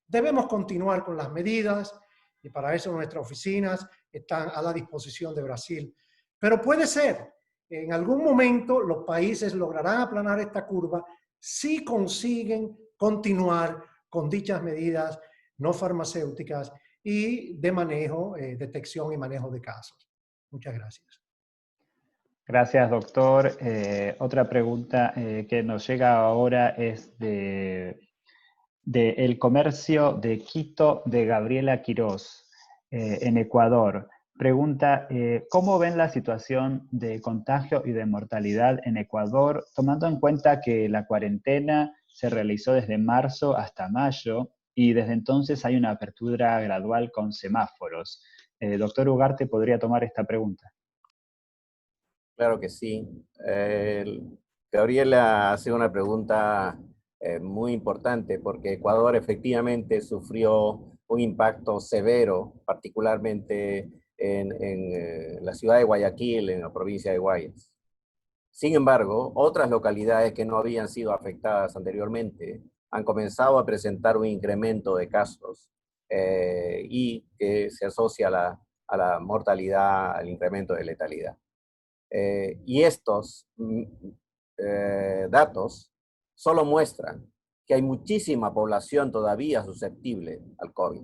debemos continuar con las medidas y para eso nuestras oficinas están a la disposición de Brasil. Pero puede ser, en algún momento los países lograrán aplanar esta curva si consiguen continuar con dichas medidas no farmacéuticas y de manejo, detección y manejo de casos. Muchas gracias. Gracias, doctor. Otra pregunta que nos llega ahora es de El Comercio de Quito, de Gabriela Quiroz, en Ecuador. Pregunta, ¿cómo ven la situación de contagio y de mortalidad en Ecuador, tomando en cuenta que la cuarentena se realizó desde marzo hasta mayo y desde entonces hay una apertura gradual con semáforos? Doctor Ugarte, ¿podría tomar esta pregunta? Claro que sí. Gabriela hace una pregunta muy importante porque Ecuador efectivamente sufrió un impacto severo, particularmente en la ciudad de Guayaquil, en la provincia de Guayas. Sin embargo, otras localidades que no habían sido afectadas anteriormente han comenzado a presentar un incremento de casos y que se asocia a la mortalidad, al incremento de letalidad. Y estos datos solo muestran que hay muchísima población todavía susceptible al COVID.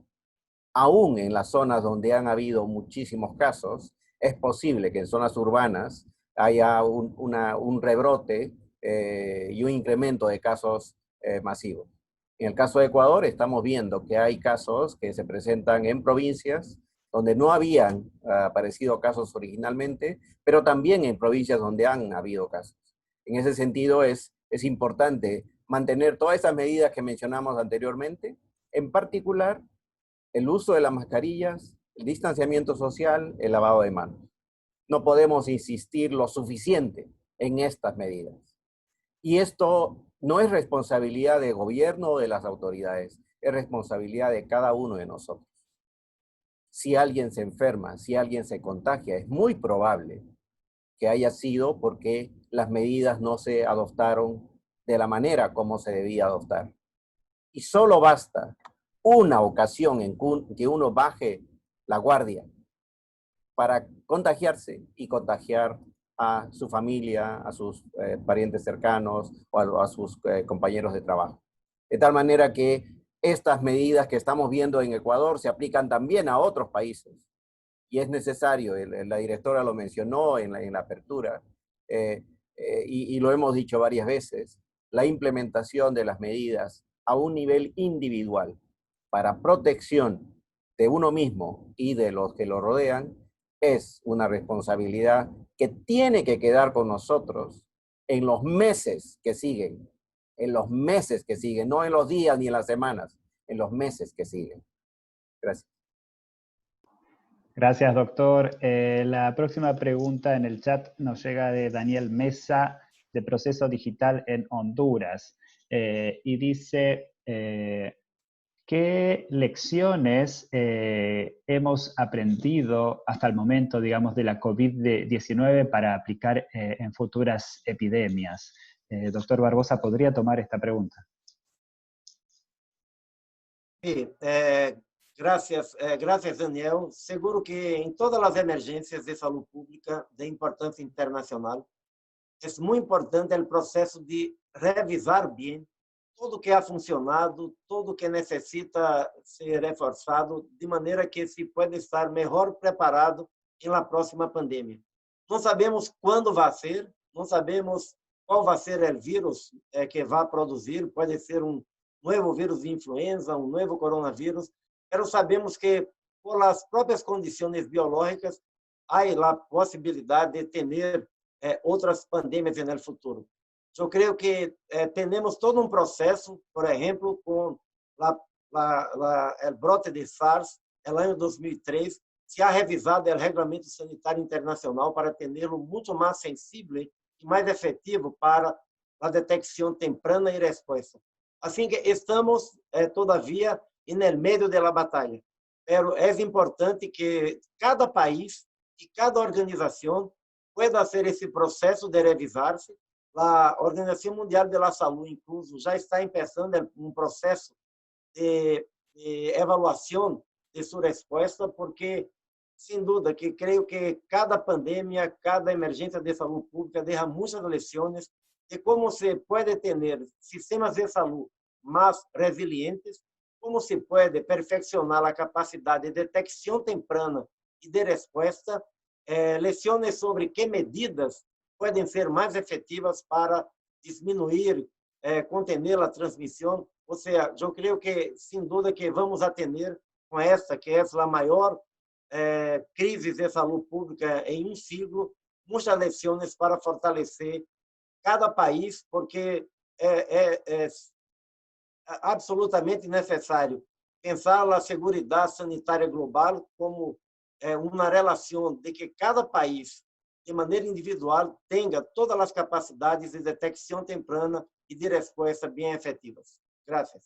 Aún en las zonas donde han habido muchísimos casos, es posible que en zonas urbanas haya un rebrote y un incremento de casos masivos. En el caso de Ecuador estamos viendo que hay casos que se presentan en provincias donde no habían aparecido casos originalmente, pero también en provincias donde han habido casos. En ese sentido es importante mantener todas esas medidas que mencionamos anteriormente, en particular el uso de las mascarillas, el distanciamiento social, el lavado de manos. No podemos insistir lo suficiente en estas medidas. Y esto no es responsabilidad del gobierno o de las autoridades, es responsabilidad de cada uno de nosotros. Si alguien se enferma, si alguien se contagia, es muy probable que haya sido porque las medidas no se adoptaron de la manera como se debía adoptar. Y solo basta una ocasión en que uno baje la guardia para contagiarse y contagiar a su familia, a sus parientes cercanos o a sus compañeros de trabajo. De tal manera que estas medidas que estamos viendo en Ecuador se aplican también a otros países. Y es necesario, la directora lo mencionó en la apertura, y lo hemos dicho varias veces, la implementación de las medidas a un nivel individual para protección de uno mismo y de los que lo rodean es una responsabilidad que tiene que quedar con nosotros en los meses que siguen, no en los días ni en las semanas, en los meses que siguen. Gracias. Gracias, doctor. La próxima pregunta en el chat nos llega de Daniel Mesa, de Proceso Digital en Honduras. Y dice, ¿qué lecciones hemos aprendido hasta el momento, digamos, de la COVID-19 para aplicar en futuras epidemias? Doctor Barbosa, ¿podría tomar esta pregunta? Sí, gracias, Daniel. Seguro que en todas las emergencias de salud pública de importancia internacional, es muy importante el proceso de revisar bien tudo que ha funcionado, tudo que necessita ser reforçado, de maneira que se pode estar melhor preparado em la próxima pandemia. Não sabemos quando vai ser, não sabemos qual vai ser o vírus que vai produzir, pode ser novo vírus de influenza, novo coronavírus, mas sabemos que, por as próprias condições biológicas, há a possibilidade de ter outras pandemias no futuro. Eu creio que temos todo um processo, por exemplo, com o brote de SARS, no ano 2003, se ha revisado o Regulamento Sanitário Internacional para tê-lo muito mais sensível e mais efetivo para a detecção temprana e resposta. Assim que estamos, todavia, no meio da batalha. Mas é importante que cada país e cada organização pueda fazer esse processo de revisar-se. A Organização Mundial da Saúde, incluso, já está começando um processo de avaliação de sua resposta, porque, sem dúvida, que creio que cada pandemia, cada emergência de saúde pública deixa muitas lições de como se pode ter sistemas de saúde mais resilientes, como se pode perfeccionar a capacidade de detecção temprana e de resposta, lições sobre que medidas podem ser mais efetivas para diminuir, conter a transmissão. Ou seja, eu creio que, sem dúvida, que vamos atender com esta, que é a maior crise de saúde pública em um siglo, muitas lições para fortalecer cada país, porque é absolutamente necessário pensar a segurança sanitária global como uma relação de que cada país, de maneira individual, tenha todas as capacidades de detecção temprana e de resposta bem efetivas. Gracias.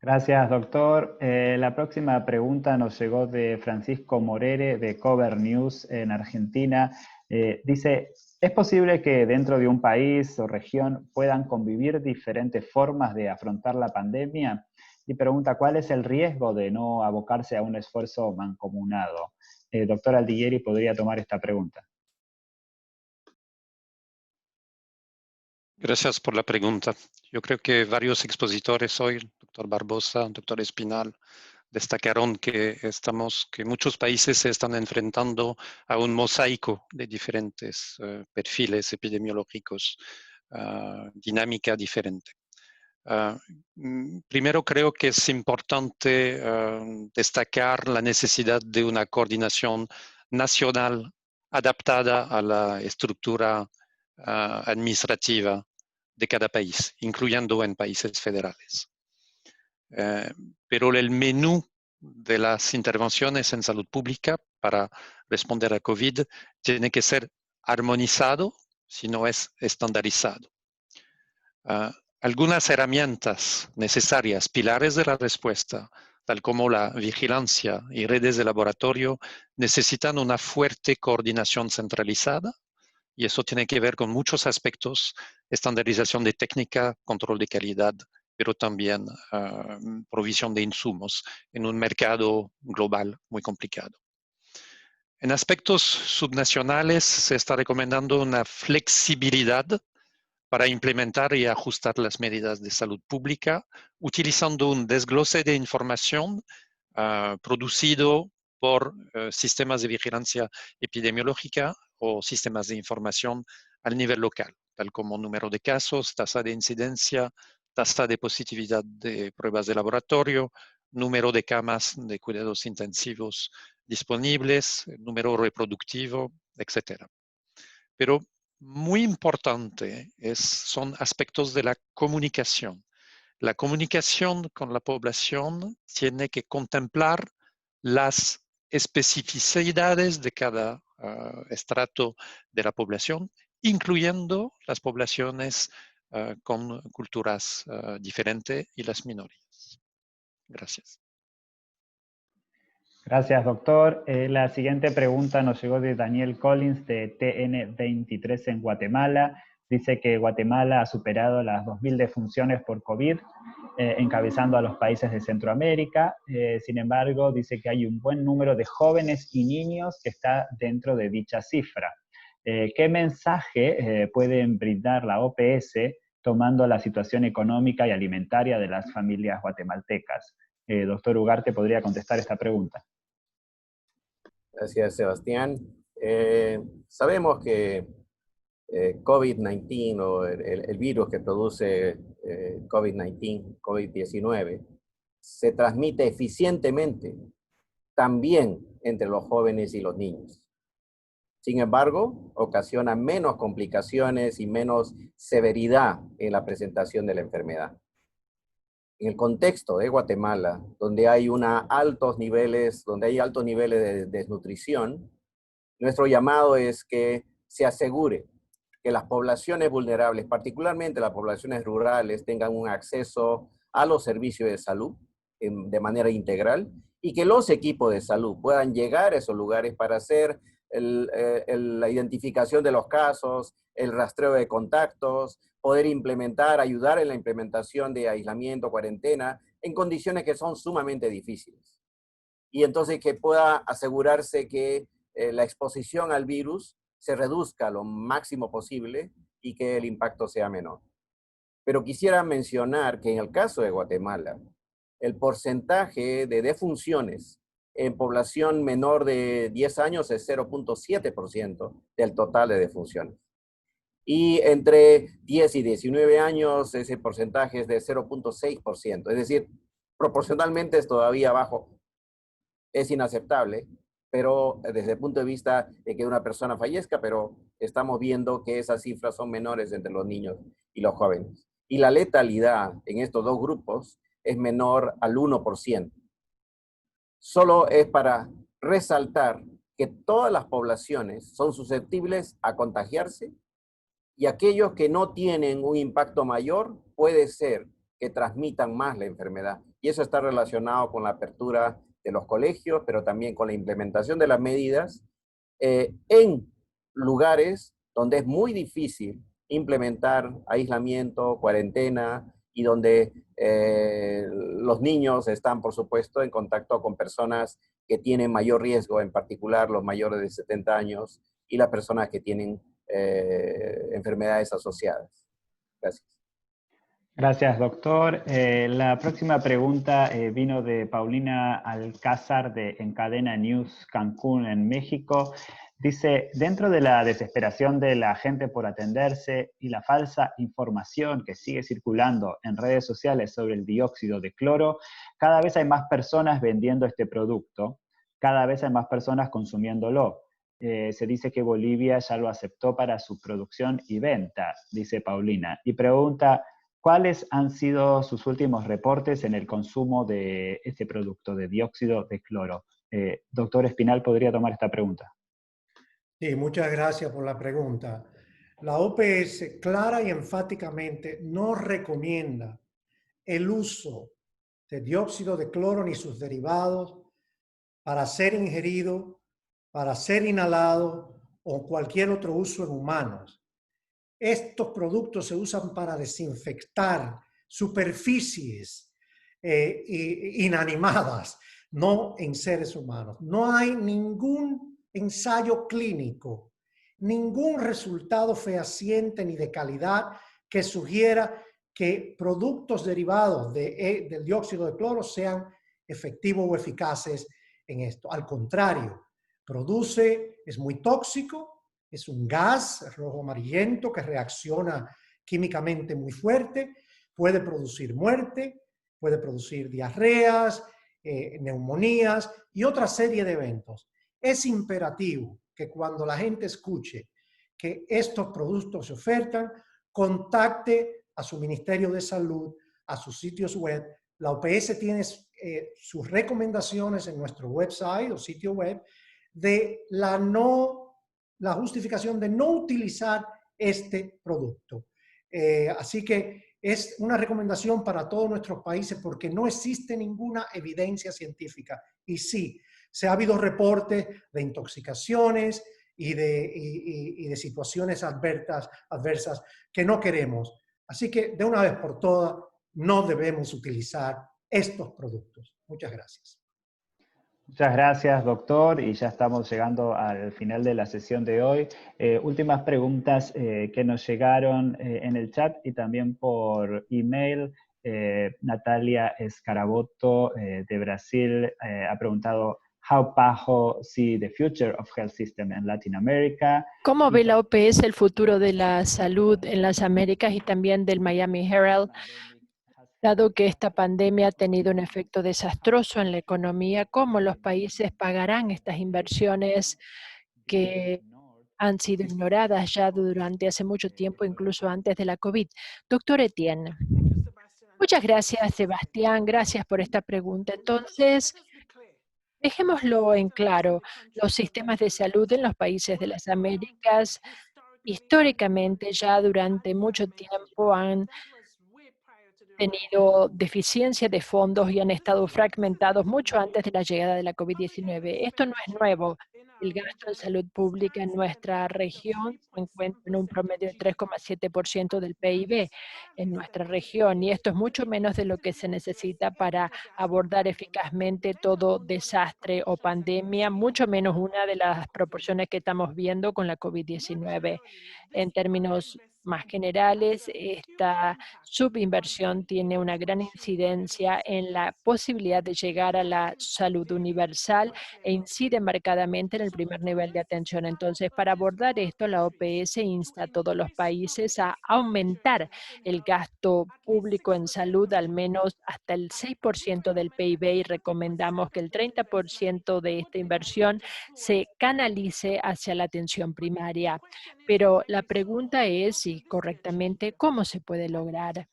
Gracias, doctor. La próxima pregunta nos llegó de Francisco Morere, de Cover News en Argentina. Dice, ¿es posible que dentro de un país o región puedan convivir diferentes formas de afrontar la pandemia? Y pregunta, ¿cuál es el riesgo de no abocarse a un esfuerzo mancomunado? Doctor Aldiguieri, ¿podría tomar esta pregunta? Gracias por la pregunta. Yo creo que varios expositores hoy, doctor Barbosa, doctor Espinal, destacaron que muchos países se están enfrentando a un mosaico de diferentes perfiles epidemiológicos, dinámica diferente. Primero creo que es importante destacar la necesidad de una coordinación nacional adaptada a la estructura administrativa de cada país, incluyendo en países federales. Pero el menú de las intervenciones en salud pública para responder a COVID tiene que ser armonizado, si no es estandarizado. Algunas herramientas necesarias, pilares de la respuesta, tal como la vigilancia y redes de laboratorio, necesitan una fuerte coordinación centralizada, y eso tiene que ver con muchos aspectos: estandarización de técnica, control de calidad, pero también provisión de insumos en un mercado global muy complicado. En aspectos subnacionales se está recomendando una flexibilidad para implementar y ajustar las medidas de salud pública, utilizando un desglose de información producido por sistemas de vigilancia epidemiológica o sistemas de información al nivel local. tal como número de casos, tasa de incidencia, tasa de positividad de pruebas de laboratorio, número de camas de cuidados intensivos disponibles, número reproductivo, etc. Pero muy importante son aspectos de la comunicación. La comunicación con la población tiene que contemplar las especificidades de cada estrato de la población, incluyendo las poblaciones con culturas diferentes y las minorías. Gracias. Gracias, doctor. La siguiente pregunta nos llegó de Daniel Collins de TN23 en Guatemala. Dice que Guatemala ha superado las 2.000 defunciones por COVID, encabezando a los países de Centroamérica. Sin embargo, dice que hay un buen número de jóvenes y niños que está dentro de dicha cifra. ¿Qué mensaje pueden brindar la OPS tomando la situación económica y alimentaria de las familias guatemaltecas? Doctor Ugarte podría contestar esta pregunta. Gracias, Sebastián. Sabemos que COVID-19 o el virus que produce COVID-19 se transmite eficientemente también entre los jóvenes y los niños. Sin embargo, ocasiona menos complicaciones y menos severidad en la presentación de la enfermedad. En el contexto de Guatemala, donde hay altos niveles de desnutrición, nuestro llamado es que se asegure que las poblaciones vulnerables, particularmente las poblaciones rurales, tengan un acceso a los servicios de salud de manera integral y que los equipos de salud puedan llegar a esos lugares para hacer la identificación de los casos, el rastreo de contactos, poder ayudar en la implementación de aislamiento, cuarentena, en condiciones que son sumamente difíciles. Y entonces que pueda asegurarse que la exposición al virus se reduzca lo máximo posible y que el impacto sea menor. Pero quisiera mencionar que en el caso de Guatemala, el porcentaje de defunciones en población menor de 10 años es 0.7% del total de defunciones. Y entre 10 y 19 años ese porcentaje es de 0.6%. Es decir, proporcionalmente es todavía bajo. Es inaceptable, pero desde el punto de vista de que una persona fallezca, pero estamos viendo que esas cifras son menores entre los niños y los jóvenes. Y la letalidad en estos dos grupos es menor al 1%. Solo es para resaltar que todas las poblaciones son susceptibles a contagiarse y aquellos que no tienen un impacto mayor puede ser que transmitan más la enfermedad. Y eso está relacionado con la apertura de los colegios, pero también con la implementación de las medidas en lugares donde es muy difícil implementar aislamiento, cuarentena, y donde los niños están, por supuesto, en contacto con personas que tienen mayor riesgo, en particular los mayores de 70 años y las personas que tienen enfermedades asociadas. Gracias. Gracias, doctor. La próxima pregunta vino de Paulina Alcázar de Encadena News Cancún, en México. Dice, dentro de la desesperación de la gente por atenderse y la falsa información que sigue circulando en redes sociales sobre el dióxido de cloro, cada vez hay más personas vendiendo este producto, cada vez hay más personas consumiéndolo. Se dice que Bolivia ya lo aceptó para su producción y venta, dice Paulina, y pregunta, ¿cuáles han sido sus últimos reportes en el consumo de este producto de dióxido de cloro? Doctor Espinal, ¿podría tomar esta pregunta? Sí, muchas gracias por la pregunta. La OPS clara y enfáticamente no recomienda el uso de dióxido de cloro ni sus derivados para ser ingerido, para ser inhalado o cualquier otro uso en humanos. Estos productos se usan para desinfectar superficies inanimadas, no en seres humanos. No hay ningún ensayo clínico, ningún resultado fehaciente ni de calidad que sugiera que productos derivados del dióxido de cloro sean efectivos o eficaces en esto. Al contrario, es muy tóxico, Es un gas rojo amarillento que reacciona químicamente muy fuerte, puede producir muerte, puede producir diarreas, neumonías y otra serie de eventos. Es imperativo que cuando la gente escuche que estos productos se ofertan, contacte a su Ministerio de Salud, a sus sitios web. La OPS tiene sus recomendaciones en nuestro website o sitio web de la justificación de no utilizar este producto. Así que es una recomendación para todos nuestros países porque no existe ninguna evidencia científica. Y sí, se ha habido reportes de intoxicaciones y de situaciones adversas que no queremos. Así que de una vez por todas, no debemos utilizar estos productos. Muchas gracias. Muchas gracias, doctor, y ya estamos llegando al final de la sesión de hoy. Últimas preguntas que nos llegaron en el chat y también por email. Natalia Escaraboto de Brasil ha preguntado how Pajo see the future of health system in Latin America. ¿Cómo ve la OPS el futuro de la salud en las Américas y también del Miami Herald? Dado que esta pandemia ha tenido un efecto desastroso en la economía, ¿cómo los países pagarán estas inversiones que han sido ignoradas ya durante hace mucho tiempo, incluso antes de la COVID? Doctor Etienne. Muchas gracias, Sebastián. Gracias por esta pregunta. Entonces, dejémoslo en claro. Los sistemas de salud en los países de las Américas, históricamente, ya durante mucho tiempo han tenido deficiencia de fondos y han estado fragmentados mucho antes de la llegada de la COVID-19. Esto no es nuevo. El gasto en salud pública en nuestra región se encuentra en un promedio de 3,7% del PIB en nuestra región, y esto es mucho menos de lo que se necesita para abordar eficazmente todo desastre o pandemia, mucho menos una de las proporciones que estamos viendo con la COVID-19. En términos más generales, esta subinversión tiene una gran incidencia en la posibilidad de llegar a la salud universal e incide marcadamente en el primer nivel de atención. Entonces, para abordar esto, la OPS insta a todos los países a aumentar el gasto público en salud al menos hasta el 6% del PIB y recomendamos que el 30% de esta inversión se canalice hacia la atención primaria. Pero la pregunta es, y correctamente, ¿cómo se puede lograr?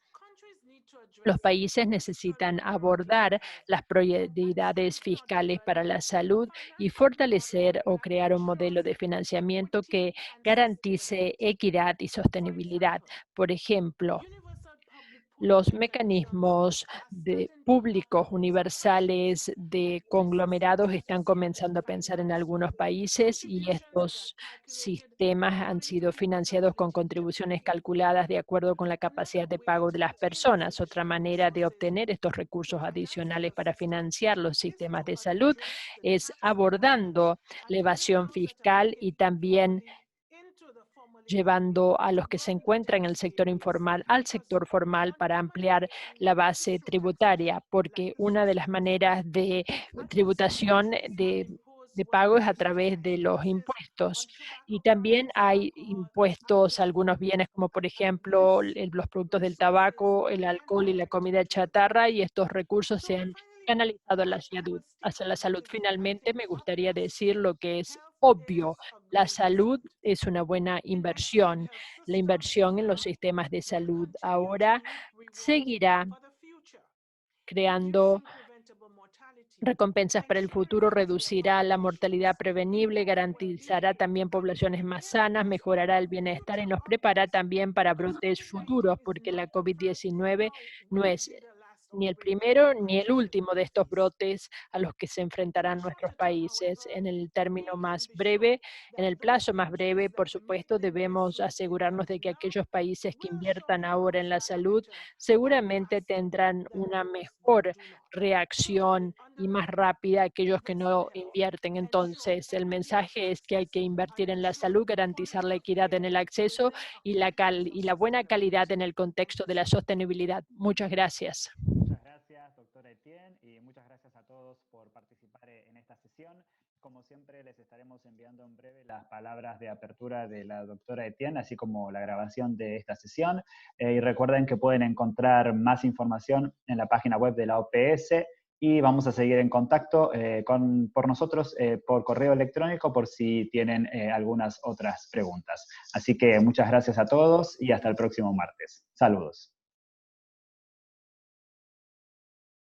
Los países necesitan abordar las prioridades fiscales para la salud y fortalecer o crear un modelo de financiamiento que garantice equidad y sostenibilidad. Por ejemplo, los mecanismos públicos universales de conglomerados están comenzando a pensar en algunos países, y estos sistemas han sido financiados con contribuciones calculadas de acuerdo con la capacidad de pago de las personas. Otra manera de obtener estos recursos adicionales para financiar los sistemas de salud es abordando la evasión fiscal y también llevando a los que se encuentran en el sector informal al sector formal para ampliar la base tributaria, porque una de las maneras de tributación de pago es a través de los impuestos. Y también hay impuestos a algunos bienes, como por ejemplo los productos del tabaco, el alcohol y la comida chatarra, y estos recursos se han canalizado hacia la salud. Finalmente, me gustaría decir lo que es obvio: la salud es una buena inversión. La inversión en los sistemas de salud ahora seguirá creando recompensas para el futuro, reducirá la mortalidad prevenible, garantizará también poblaciones más sanas, mejorará el bienestar y nos prepara también para brotes futuros, porque la COVID-19 no es ni el primero ni el último de estos brotes a los que se enfrentarán nuestros países. En el término más breve, en el plazo más breve, por supuesto, debemos asegurarnos de que aquellos países que inviertan ahora en la salud seguramente tendrán una mejor reacción y más rápida aquellos que no invierten. Entonces, el mensaje es que hay que invertir en la salud, garantizar la equidad en el acceso y la buena calidad en el contexto de la sostenibilidad. Muchas gracias. Muchas gracias, doctora Etienne. y muchas gracias a todos por participar en esta sesión. Como siempre, les estaremos enviando en breve las palabras de apertura de la doctora Etienne, así como la grabación de esta sesión. Y recuerden que pueden encontrar más información en la página web de la OPS, y vamos a seguir en contacto por nosotros por correo electrónico por si tienen algunas otras preguntas. Así que muchas gracias a todos y hasta el próximo martes. Saludos.